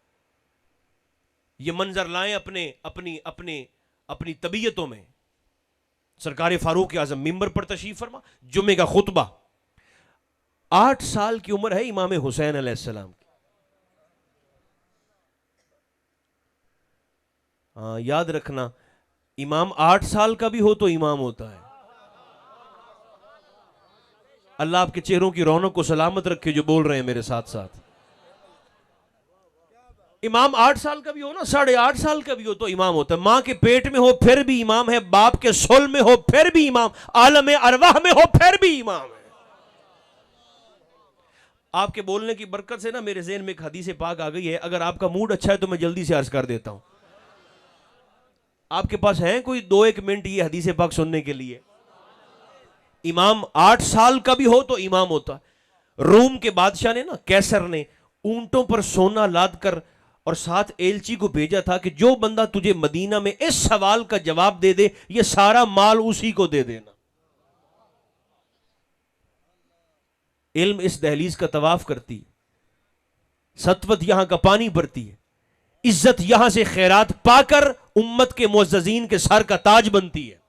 Speaker 2: ये मंजर लाएं अपने अपनी अपने अपनी तबीयतों में। सरकार फारूक आज़म मिंबर पर तशरीफ फरमा, जुमे का खुतबा। 8 साल की उम्र है इमाम हुसैन अलैहिस्सलाम की। हाँ याद रखना, इमाम 8 साल का भी हो तो इमाम होता है। अल्लाह आपके चेहरों की रौनक को सलामत रखे जो बोल रहे हैं मेरे साथ साथ। इमाम 8 साल का भी हो ना, 8.5 साल का भी हो तो इमाम होता है। मां के पेट में हो फिर भी इमाम है, बाप के सोल में हो फिर भी इमाम, आलम अरवाह में हो फिर भी इमाम है। आपके बोलने की बरकत से ना मेरे ज़हन में एक हदीस पाक आ गई है। अगर आपका मूड अच्छा है तो मैं जल्दी से अर्ज कर देता हूं। आपके पास है कोई 2-1 मिनट ये हदीस पाक सुनने के लिए? इमाम 8 साल का भी हो तो इमाम होता है। रूम के बादशाह ने ना, कैसर ने ऊंटों पर सोना लाद कर और साथ एलची को भेजा था कि जो बंदा तुझे मदीना में इस सवाल का जवाब दे दे, ये सारा माल उसी को दे देना। इल्म इस दहलीज का तवाफ करती है, सतवत यहां का पानी भरती है, इज्जत यहां से खैरात पाकर उम्मत के मुअज्जजीन के सर का ताज बनती है।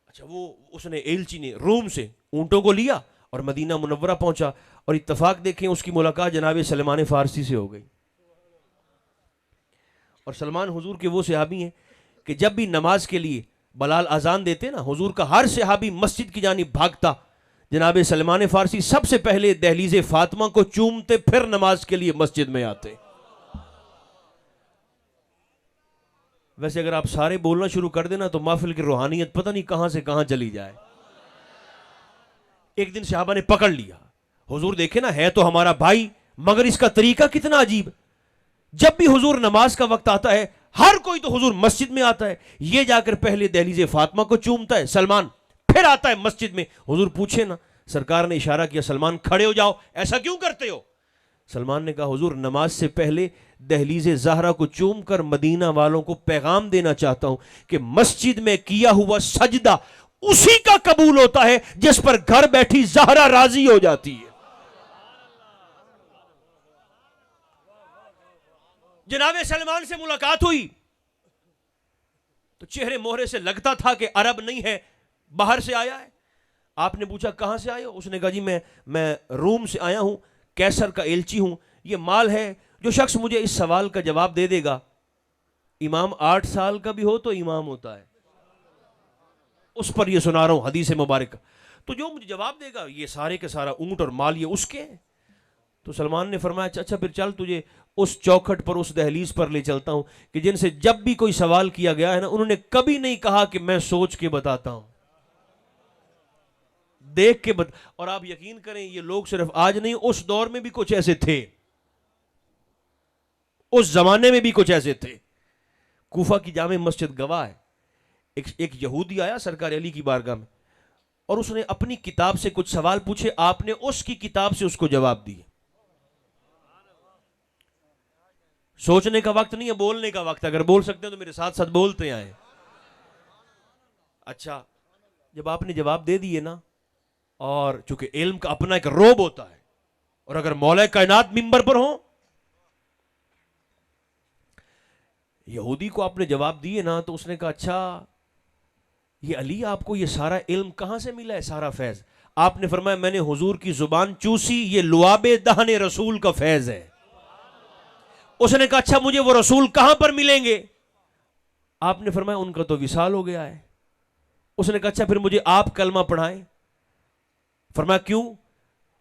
Speaker 2: अच्छा वो उसने एलची ने रूम से ऊंटों को लिया और मदीना मुनव्वरा पहुंचा और इत्तफाक देखें उसकी मुलाकात जनाब सलमान फारसी से हो गई। और सलमान हुजूर के वो सहाबी हैं कि जब भी नमाज के लिए बलाल अजान देते ना, हुजूर का हर सहाबी मस्जिद की जानिब भागता। जनाब सलमान फारसी सबसे पहले दहलीज फातिमा को चूमते, फिर नमाज के लिए मस्जिद में आते। वैसे अगर आप सारे बोलना शुरू कर देना तो महफिल की रूहानियत पता नहीं कहां से कहां चली जाए। एक दिन सहाबा ने पकड़ लिया, हुजूर देखे ना है तो हमारा भाई, मगर इसका तरीका कितना अजीब। जब भी हुजूर नमाज का वक्त आता है, हर कोई तो हुजूर मस्जिद में आता है, ये जाकर पहले दहलीज फातिमा को चूमता है सलमान, फिर आता है मस्जिद में। हुजूर पूछे ना, सरकार ने इशारा किया सलमान खड़े हो जाओ, ऐसा क्यों करते हो? सलमान ने कहा हुजूर नमाज से पहले दहलीज ज़हरा को चूम कर मदीना वालों को पैगाम देना चाहता हूं कि मस्जिद में किया हुआ सजदा उसी का कबूल होता है जिस पर घर बैठी ज़हरा राजी हो जाती है। जनाब सलमान से मुलाकात हुई तो चेहरे मोहरे से लगता था कि अरब नहीं है, बाहर से आया है। आपने पूछा कहां से आए हो? उसने कहा जी मैं रूम से आया हूं, कैसर का एलची हूं। ये माल है। जो शख्स मुझे इस सवाल का जवाब दे देगा, इमाम 8 साल का भी हो तो इमाम होता है, उस पर ये सुना रहा हूं हदीस मुबारक। तो जो मुझे जवाब देगा ये सारे के सारा ऊंट और माल ये उसके है। तो सलमान ने फरमाया अच्छा फिर चल तुझे उस चौखट पर, उस दहलीज पर ले चलता हूं कि जिनसे जब भी कोई सवाल किया गया है ना, उन्होंने कभी नहीं कहा कि मैं सोच के बताता हूं, देख के और आप यकीन करें ये लोग सिर्फ आज नहीं, उस दौर में भी कुछ ऐसे थे, उस जमाने में भी कुछ ऐसे थे। कूफा की जामे मस्जिद गवाह है, एक यहूदी आया सरकार अली की बारगाह में और उसने अपनी किताब से कुछ सवाल पूछे, आपने उसकी किताब से उसको जवाब दिए। सोचने का वक्त नहीं है, बोलने का वक्त। अगर बोल सकते हैं तो मेरे साथ साथ बोलते आए। अच्छा, जब आपने जवाब दे दिए ना, और चूंकि इल्म का अपना एक रोब होता है, और अगर मौला कायनात मिंबर पर हो, यहूदी को आपने जवाब दिए ना, तो उसने कहा अच्छा ये अली आपको ये सारा इल्म कहां से मिला है, सारा फैज? आपने फरमाया मैंने हुजूर की जुबान चूसी, ये लुआबे दहने रसूल का फैज है। उसने कहा अच्छा मुझे वो रसूल कहां पर मिलेंगे? आपने फरमाया उनका तो विसाल हो गया है। उसने कहा अच्छा फिर मुझे आप कलमा पढ़ाएं। फरमाया क्यों?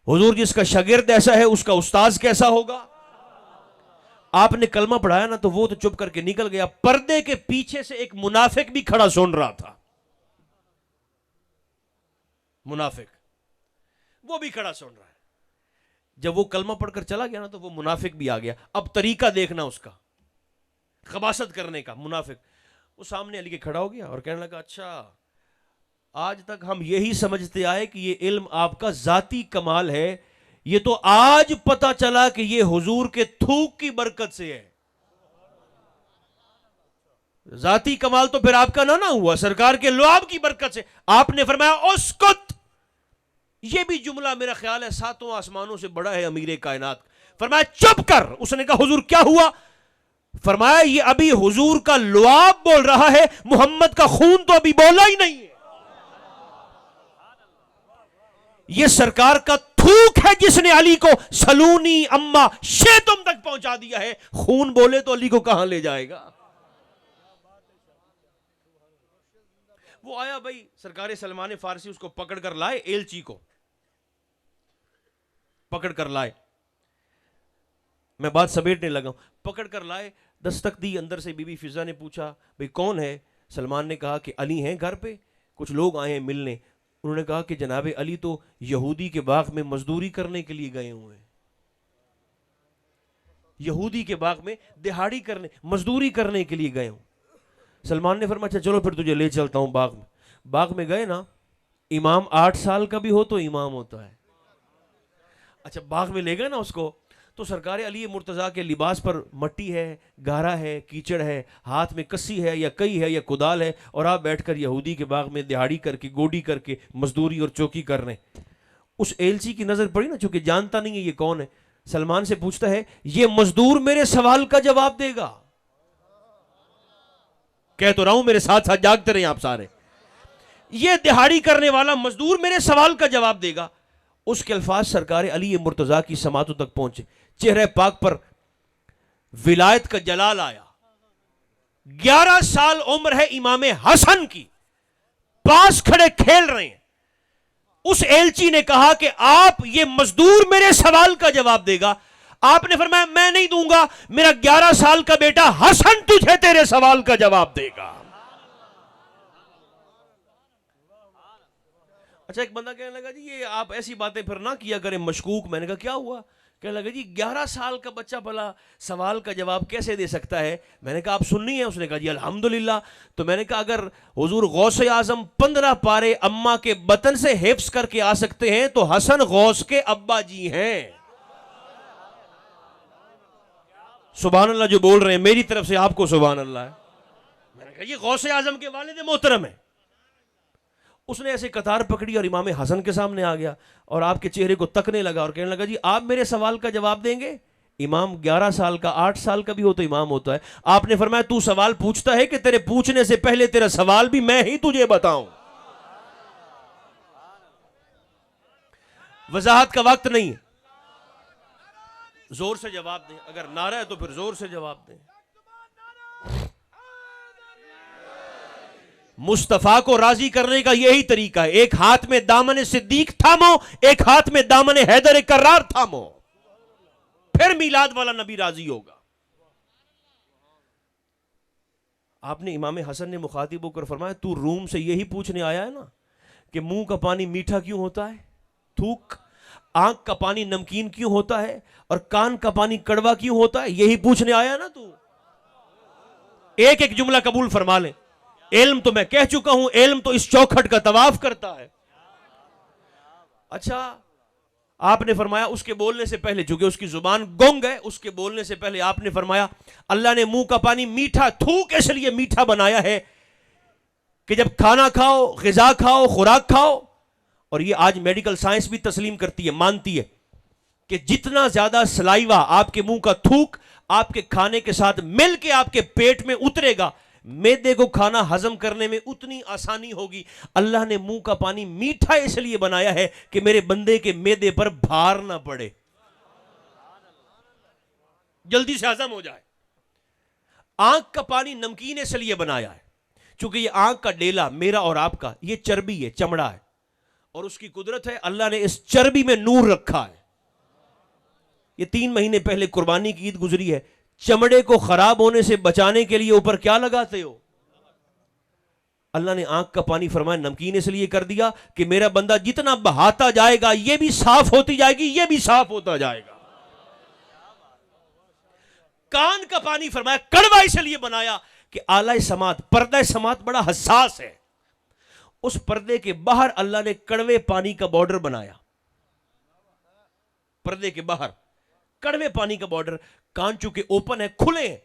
Speaker 2: हुजूर जिसका शागिर्द ऐसा है उसका उस्ताद कैसा होगा? आपने कलमा पढ़ाया ना तो वो तो चुप करके निकल गया। पर्दे के पीछे से एक मुनाफिक भी खड़ा सुन रहा था, मुनाफिक वो भी खड़ा सुन रहा है। जब वो कलमा पढ़कर चला गया ना तो वो मुनाफिक भी आ गया। अब तरीका देखना उसका खबासत करने का। मुनाफिक वो सामने अली के खड़ा हो गया और कहने लगा अच्छा आज तक हम यही समझते आए कि ये इल्म आपका जाती कमाल है, ये तो आज पता चला कि ये हुजूर के थूक की बरकत से है। जाती कमाल तो फिर आपका ना हुआ, सरकार के लुआब की बरकत से। आपने फरमाया उस्कुत। ये भी जुमला मेरा ख्याल है 7 आसमानों से बड़ा है अमीर कायनात। फरमाया चुप कर। उसने कहा हुजूर क्या हुआ? फरमाया ये अभी हुजूर का लुआब बोल रहा है, मोहम्मद का खून तो अभी बोला ही नहीं है। ये सरकार का थूक है जिसने अली को सलूनी अम्मा शेतुम तक पहुंचा दिया है। खून बोले तो अली को कहां ले जाएगा? वो आया भाई, सरकार सलमान फारसी उसको पकड़ कर लाए, एलची को पकड़ कर लाए। मैं बात समेटने लगा। पकड़ कर लाए, दस्तक दी। अंदर से बीबी फिजा ने पूछा भाई कौन है? सलमान ने कहा कि अली हैं घर पे, कुछ लोग आए हैं मिलने। उन्होंने कहा कि जनाबे अली तो यहूदी के बाग में मजदूरी करने के लिए गए हुए हैं। यहूदी के बाग में दिहाड़ी करने, मजदूरी करने के लिए गए हूं। सलमान ने फरमाया अच्छा चलो फिर तुझे ले चलता हूं बाग में। बाग में गए ना, इमाम 8 साल का भी हो तो इमाम होता है। अच्छा बाग में ले गए ना उसको, तो सरकार अली मुर्तज़ा के लिबास पर मट्टी है, गारा है, कीचड़ है, हाथ में कस्सी है या कई है या कुदाल है, और आप बैठकर यहूदी के बाग में दिहाड़ी करके, गोडी करके मजदूरी और चौकी कर रहे हैं। उस एलची की नजर पड़ी ना, चूंकि जानता नहीं है ये कौन है, सलमान से पूछता है ये मजदूर मेरे सवाल का जवाब देगा। कह तो रहा हूं मेरे साथ साथ जागते रहे आप सारे। ये दिहाड़ी करने वाला मजदूर मेरे सवाल का जवाब देगा। उसके अल्फाज सरकार अली मुर्तजा की समातों तक पहुंचे। चेहरे पाक पर विलायत का जलाल आया। 11 साल उम्र है इमाम हसन की, पास खड़े खेल रहे हैं। उस एलची ने कहा कि आप ये मजदूर मेरे सवाल का जवाब देगा। आपने फरमाया मैं नहीं दूंगा, मेरा 11 साल का बेटा हसन तुझे तेरे सवाल का जवाब देगा। अच्छा एक बंदा कहने लगा जी ये आप ऐसी बातें फिर ना किया करें मशकूक। मैंने कहा क्या हुआ? कहने लगा जी 11 साल का बच्चा भला सवाल का जवाब कैसे दे सकता है? मैंने कहा आप सुन्नी है? उसने कहा जी अल्हम्दुलिल्लाह। तो मैंने कहा अगर हुजूर गौस आजम 15 पारे अम्मा के बतन से हिफ्स करके आ सकते हैं तो हसन गौस के अब्बा जी हैं। सुभान अल्लाह जो बोल रहे हैं मेरी तरफ से आपको सुभान अल्लाह है। मैंने कहा ये गौसे आजम के वालिद मोहतरम है। उसने ऐसे कतार पकड़ी और इमाम हसन के सामने आ गया और आपके चेहरे को तकने लगा और कहने लगा जी आप मेरे सवाल का जवाब देंगे। इमाम 11 साल का 8 साल का भी हो तो इमाम होता है। आपने फरमाया तू सवाल पूछता है कि तेरे पूछने से पहले तेरा सवाल भी मैं ही तुझे बताऊं। वजाहत का वक्त नहीं है, जोर से जवाब दें। अगर नारा है तो फिर जोर से जवाब दें। मुस्तफा को राजी करने का यही तरीका है, एक हाथ में दामन सिद्दीक थामो, एक हाथ में दामन हैदर कर्रार थामो, फिर मिलाद वाला नबी राजी होगा। आपने इमाम हसन ने मुखातिब होकर फरमाया तू रूम से यही पूछने आया है ना कि मुंह का पानी मीठा क्यों होता है, थूक, आंख का पानी नमकीन क्यों होता है और कान का पानी कड़वा क्यों होता है, यही पूछने आया ना तू। एक एक जुमला कबूल फरमा ले। इल्म तो मैं कह चुका हूं, इल्म तो इस चौखट का तवाफ करता है। अच्छा, आपने फरमाया उसके बोलने से पहले, चूंकि उसकी जुबान गुंग है, उसके बोलने से पहले आपने फरमाया अल्लाह ने मुंह का पानी मीठा थूक इसलिए मीठा बनाया है कि जब खाना खाओ, ग़िज़ा खाओ, खुराक खाओ, और ये आज मेडिकल साइंस भी तस्लीम करती है, मानती है कि जितना ज्यादा सलाइवा आपके मुंह का थूक आपके खाने के साथ मिलके आपके पेट में उतरेगा, मैदे को खाना हजम करने में उतनी आसानी होगी। अल्लाह ने मुंह का पानी मीठा इसलिए बनाया है कि मेरे बंदे के मैदे पर भार ना पड़े, जल्दी से हजम हो जाए। आंख का पानी नमकीन इसलिए बनाया है क्योंकि ये आंख का डेला मेरा और आपका ये चर्बी है, चमड़ा है, और उसकी कुदरत है अल्लाह ने इस चर्बी में नूर रखा है। ये 3 महीने पहले कुर्बानी की ईद गुजरी है, चमड़े को खराब होने से बचाने के लिए ऊपर क्या लगाते हो? अल्लाह ने आंख का पानी फरमाया नमकीन इसलिए कर दिया कि मेरा बंदा जितना बहाता जाएगा ये भी साफ होती जाएगी, ये भी साफ होता जाएगा। कान का पानी फरमाया कड़वा इसलिए बनाया कि आला समात, पर्दा समात बड़ा हसास है, उस पर्दे के बाहर अल्लाह ने कड़वे पानी का बॉर्डर बनाया। पर्दे के बाहर कड़वे पानी का बॉर्डर, कान चूंकि ओपन है, खुले हैं,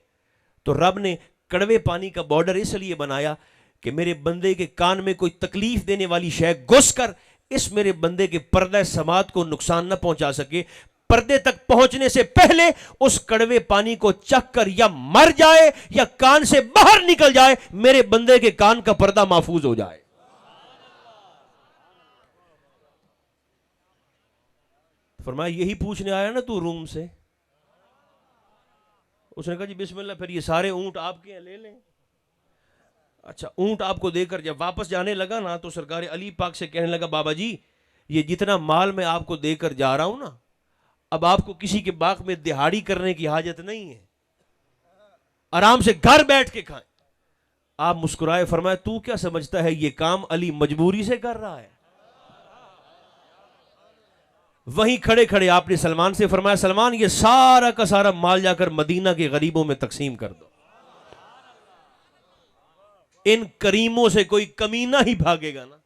Speaker 2: तो रब ने कड़वे पानी का बॉर्डर इसलिए बनाया कि मेरे बंदे के कान में कोई तकलीफ देने वाली शय घुसकर इस मेरे बंदे के पर्दा समात को नुकसान न पहुंचा सके। पर्दे तक पहुंचने से पहले उस कड़वे पानी को चख कर या मर जाए या कान से बाहर निकल जाए, मेरे बंदे के कान का पर्दा महफूज हो जाए। फरमाया यही पूछने आया ना तू रूम से? उसने कहा जी बिस्मिल्लाह, फिर ये सारे ऊंट आपके हैं, ले लें। अच्छा, ऊंट आपको देकर जब वापस जाने लगा ना तो सरकार अली पाक से कहने लगा बाबा जी ये जितना माल मैं आपको देकर जा रहा हूं ना, अब आपको किसी के बाग में दिहाड़ी करने की हाजत नहीं है, आराम से घर बैठ के खाएं। आप मुस्कुराए, फरमाया तू क्या समझता है ये काम अली मजबूरी से कर रहा है? वहीं खड़े खड़े आपने सलमान से फरमाया सलमान ये सारा का सारा माल जाकर मदीना के गरीबों में तकसीम कर दो, इन करीमों से कोई कमीना ही भागेगा ना।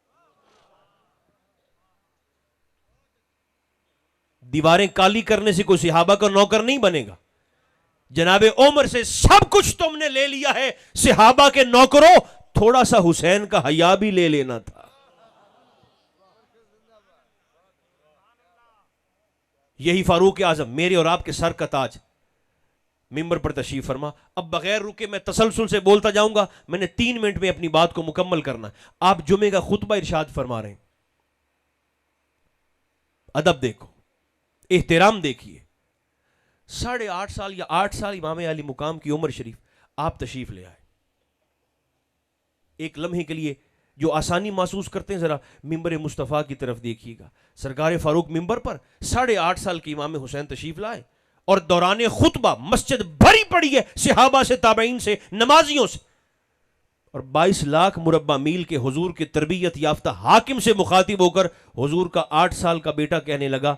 Speaker 2: दीवारें काली करने से कोई सहाबा का नौकर नहीं बनेगा। जनाबे उमर से सब कुछ तुमने ले लिया है, सहाबा के नौकरों थोड़ा सा हुसैन का हया भी ले लेना था। यही फारूक आजम मेरे और आपके सर का ताज मिंबर पर तशरीफ फरमा। अब बगैर रुके मैं तसलसल से बोलता जाऊंगा, मैंने 3 मिनट में अपनी बात को मुकम्मल करना है। आप जुमे का खुतबा इरशाद फरमा रहे हैं, अदब देखो, एहतराम देखिए। 8.5 साल या 8 साल इमाम अली मुकाम की उम्र शरीफ, आप तशरीफ ले आए। एक लम्हे के लिए जो आसानी महसूस करते हैं जरा मिंबर मुस्तफ़ा की तरफ देखिएगा। सरकार फारूक मिंबर पर 8.5 साल के इमाम हुसैन तशरीफ लाए और दौरान खुतबा मस्जिद भरी पड़ी है सहाबा से, ताबईन से, नमाजियों से, और 22 लाख मुरब्बा मील के हुजूर के तरबियत याफ्ता हाकिम से मुखातिब होकर हुजूर का 8 साल का बेटा कहने लगा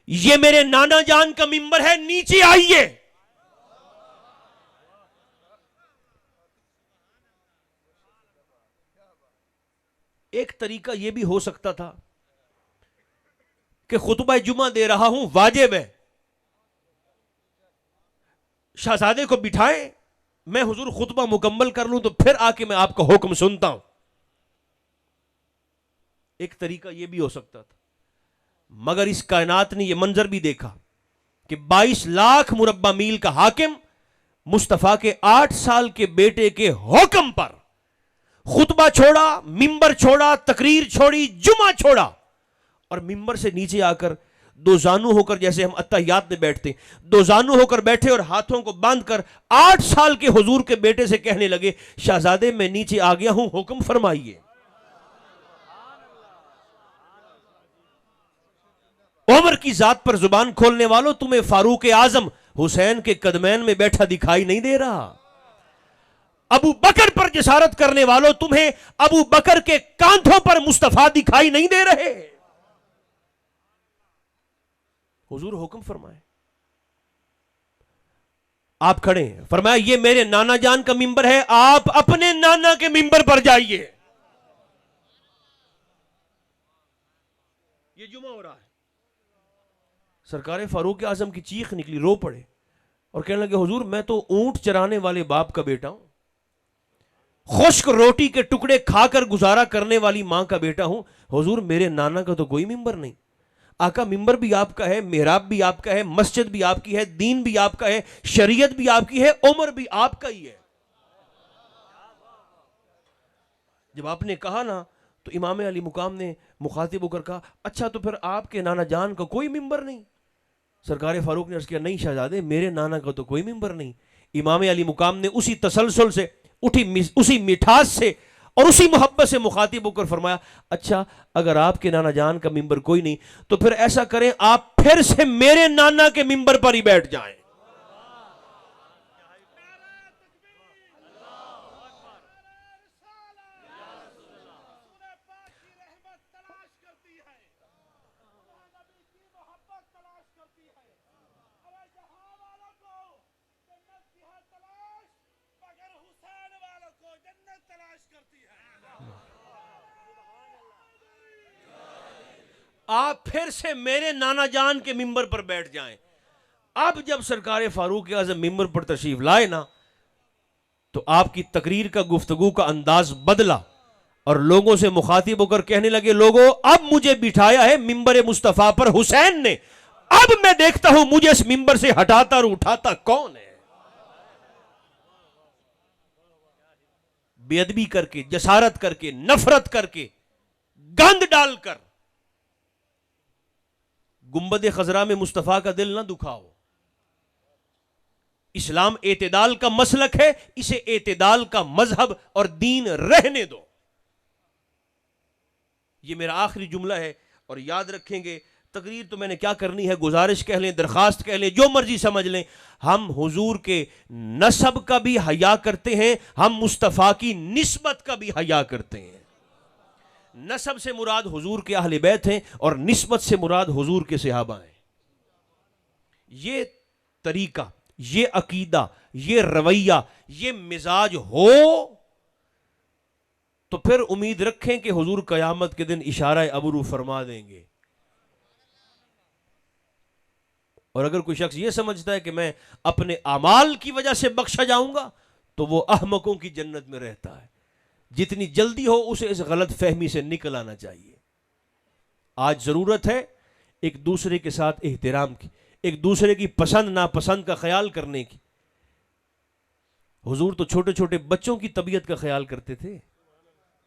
Speaker 2: ये मेरे नाना जान का मिंबर है, नीचे आइए। एक तरीका यह भी हो सकता था कि खुतबा जुमा दे रहा हूं, वाजिब है, शहजादे को बिठाएं, मैं हुजूर खुतबा मुकम्मल कर लूं तो फिर आके मैं आपका हुक्म सुनता हूं। एक तरीका यह भी हो सकता था, मगर इस कायनात ने यह मंजर भी देखा कि 22 लाख मुरब्बा मील का हाकिम मुस्तफा के 8 साल के बेटे के हुक्म पर खुतबा छोड़ा, मिंबर छोड़ा, तकरीर छोड़ी, जुमा छोड़ा और मिंबर से नीचे आकर दो जानू होकर, जैसे हम अत्तहियात में बैठते, दो जानू होकर बैठे और हाथों को बांधकर 8 साल के हुजूर के बेटे से कहने लगे, शहजादे मैं नीचे आ गया हूं, हुक्म फरमाइए। उमर की जात पर जुबान खोलने वालों, तुम्हें फारूक आजम हुसैन के कदमैन में बैठा दिखाई नहीं दे रहा? अबू बकर पर जसारत करने वालों, तुम्हें अबू बकर के कांधों पर मुस्तफा दिखाई नहीं दे रहे? हुजूर हुक्म फरमाए। आप खड़े हैं, फरमाया ये मेरे नाना जान का मिंबर है, आप अपने नाना के मिंबर पर जाइए। ये जुमा हो रहा है। सरकार फारूक आजम की चीख निकली, रो पड़े और कहने लगे, हुजूर मैं तो ऊंट चराने वाले बाप का बेटा हूं, खुश्क रोटी के टुकड़े खाकर गुजारा करने वाली मां का बेटा हूं। हुजूर मेरे नाना का तो कोई मिंबर नहीं। आका मिंबर भी आपका है, मेहराब भी आपका है, मस्जिद भी आपकी है, दीन भी आपका है, शरीयत भी आपकी है, उम्र भी आपका ही है। जब आपने कहा ना तो इमाम अली मुकाम ने मुखातिब होकर कहा, अच्छा तो फिर आपके नाना जान का कोई मिंबर नहीं? सरकार फारूक ने अर्ज किया, नहीं शहजादे मेरे नाना का तो कोई मिंबर नहीं। इमाम अली मुकाम ने उसी तसलसल से उसी मिठास से और उसी मोहब्बत से मुखातिब होकर फरमाया, अच्छा अगर आपके नाना जान का मिंबर कोई नहीं तो फिर ऐसा करें, आप फिर से मेरे नाना के मिंबर पर ही बैठ जाएं। आप फिर से मेरे नाना जान के मिंबर पर बैठ जाएं। अब जब सरकार फारूक आज़म मिंबर पर तशरीफ लाए ना तो आपकी तकरीर का, गुफ्तगू का अंदाज बदला और लोगों से मुखातिब होकर कहने लगे, लोगों अब मुझे बिठाया है मिंबर मुस्तफा पर हुसैन ने, अब मैं देखता हूं मुझे इस मिंबर से हटाता और उठाता कौन है। बेअदबी करके, जसारत करके, नफरत करके, गंद डालकर गुंबद खजरा में मुस्तफा का दिल ना दुखाओ। इस्लाम एतदाल का मसलक है, इसे एतदाल का मजहब और दीन रहने दो। यह मेरा आखिरी जुमला है और याद रखेंगे, तकरीर तो मैंने क्या करनी है, गुजारिश कह लें, दरखास्त कह लें, जो मर्जी समझ लें, हम हुजूर के नसब का भी हया करते हैं, हम मुस्तफा की निस्बत का भी हया करते हैं। नसब से मुराद हुजूर के अहले बैत हैं और निस्बत से मुराद हुजूर के सहाबा हैं। ये तरीका, ये अकीदा, ये रवैया, ये मिजाज हो तो फिर उम्मीद रखें कि हुजूर कयामत के दिन इशारा अबरू फरमा देंगे। और अगर कोई शख्स यह समझता है कि मैं अपने अमाल की वजह से बख्शा जाऊंगा तो वो अहमकों की जन्नत में रहता है। जितनी जल्दी हो उसे इस गलत फहमी से निकल आना चाहिए। आज जरूरत है एक दूसरे के साथ एहतराम की, एक दूसरे की पसंद नापसंद का ख्याल करने की। हुजूर तो छोटे छोटे बच्चों की तबीयत का ख्याल करते थे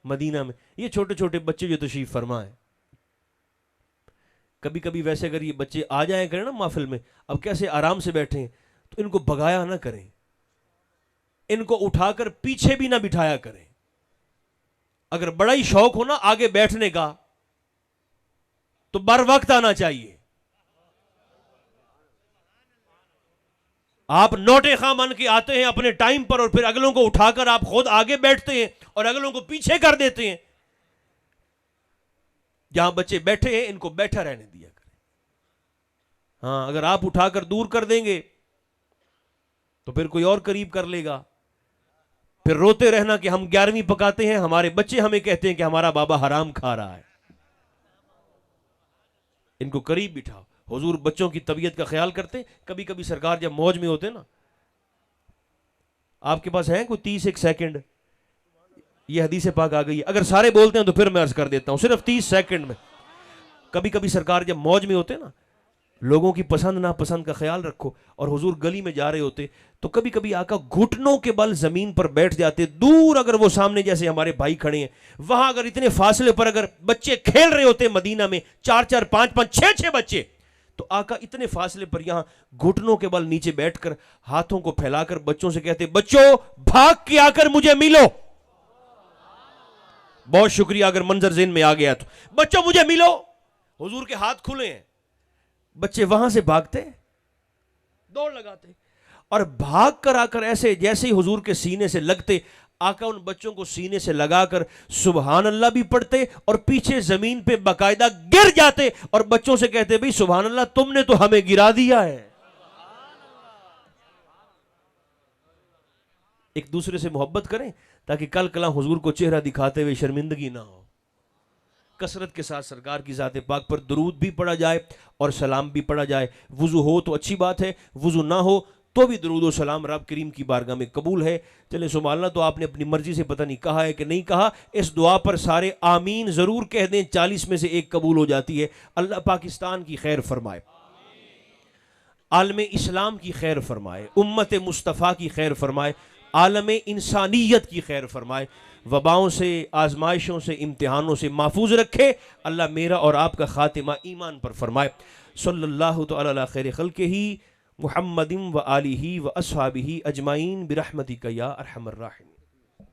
Speaker 2: मदीना में। ये छोटे छोटे बच्चे जो तशरीफ फरमा है, कभी कभी वैसे अगर ये बच्चे आ जाए करें ना महफिल में, अब कैसे आराम से बैठे हैं, तो इनको भगाया ना करें, इनको उठाकर पीछे भी ना बिठाया करें। अगर बड़ा ही शौक हो ना आगे बैठने का तो बर वक्त आना चाहिए। आप नोटे खां बन के आते हैं अपने टाइम पर और फिर अगलों को उठाकर आप खुद आगे बैठते हैं और अगलों को पीछे कर देते हैं। जहां बच्चे बैठे हैं इनको बैठा रहने दिया करें। हां, अगर आप उठाकर दूर कर देंगे तो फिर कोई और करीब कर लेगा। फिर रोते रहना कि हम 11वीं पकाते हैं, हमारे बच्चे हमें कहते हैं कि हमारा बाबा हराम खा रहा है। इनको करीब बिठाओ। हुजूर बच्चों की तबीयत का ख्याल करते। कभी कभी सरकार जब मौज में होते ना आपके पास है कोई 30 सेकंड? ये हदीस पाक आ गई है। अगर सारे बोलते हैं तो फिर मैं अर्ज कर देता हूं, सिर्फ 30 सेकंड में। कभी कभी सरकार जब मौज में होते ना, लोगों की पसंद नापसंद का ख्याल रखो, और हुजूर गली में जा रहे होते तो कभी कभी आका घुटनों के बल जमीन पर बैठ जाते। दूर अगर वो सामने जैसे हमारे भाई खड़े हैं, वहां अगर इतने फासले पर अगर बच्चे खेल रहे होते मदीना में, 4-4, 5-5, 6-6 बच्चे, तो आका इतने फासले पर यहां घुटनों के बल नीचे बैठकर हाथों को फैलाकर बच्चों से कहते, बच्चों भाग के आकर मुझे मिलो। बहुत शुक्रिया, अगर मंजर ज़हन में आ गया तो, बच्चों मुझे मिलो। हुजूर के हाथ खुले हैं, बच्चे वहां से भागते, दौड़ लगाते, और भाग कर आकर ऐसे जैसे ही हुजूर के सीने से लगते, आका उन बच्चों को सीने से लगाकर सुभान अल्लाह भी पढ़ते और पीछे जमीन पे बाकायदा गिर जाते और बच्चों से कहते, भाई सुभान अल्लाह, तुमने तो हमें गिरा दिया है। एक दूसरे से मोहब्बत करें ताकि कल कला हुजूर को चेहरा दिखाते हुए शर्मिंदगी ना हो। कसरत के साथ सरकार की ज़ात पाक पर दुरूद भी पढ़ा जाए और सलाम भी पढ़ा जाए। वुजू हो तो अच्छी बात है, वुजू ना हो तो भी दुरूद और सलाम रब करीम की बारगाह में कबूल है। चले सुभान तो आपने अपनी मर्जी से पता नहीं कहा है कि नहीं कहा, इस दुआ पर सारे आमीन ज़रूर कह दें, 40 में से एक कबूल हो जाती है। अल्लाह पाकिस्तान की खैर फरमाए, आलम इस्लाम की खैर फरमाए, उम्मत मुस्तफ़ा की खैर फरमाए, आलम इंसानियत की खैर फरमाए, वबाओं से, आजमाइशों से, इम्तिहानों से महफूज रखे। अल्लाह मेरा और आपका खातिमा ईमान पर फरमाए। सल्लल्लाहु तआला अला खैर खल्क़िही मुहम्मदिन व आलिही व अस्हाबिही अजमाइन बिरहमतिका या अरहमर राहिमीन।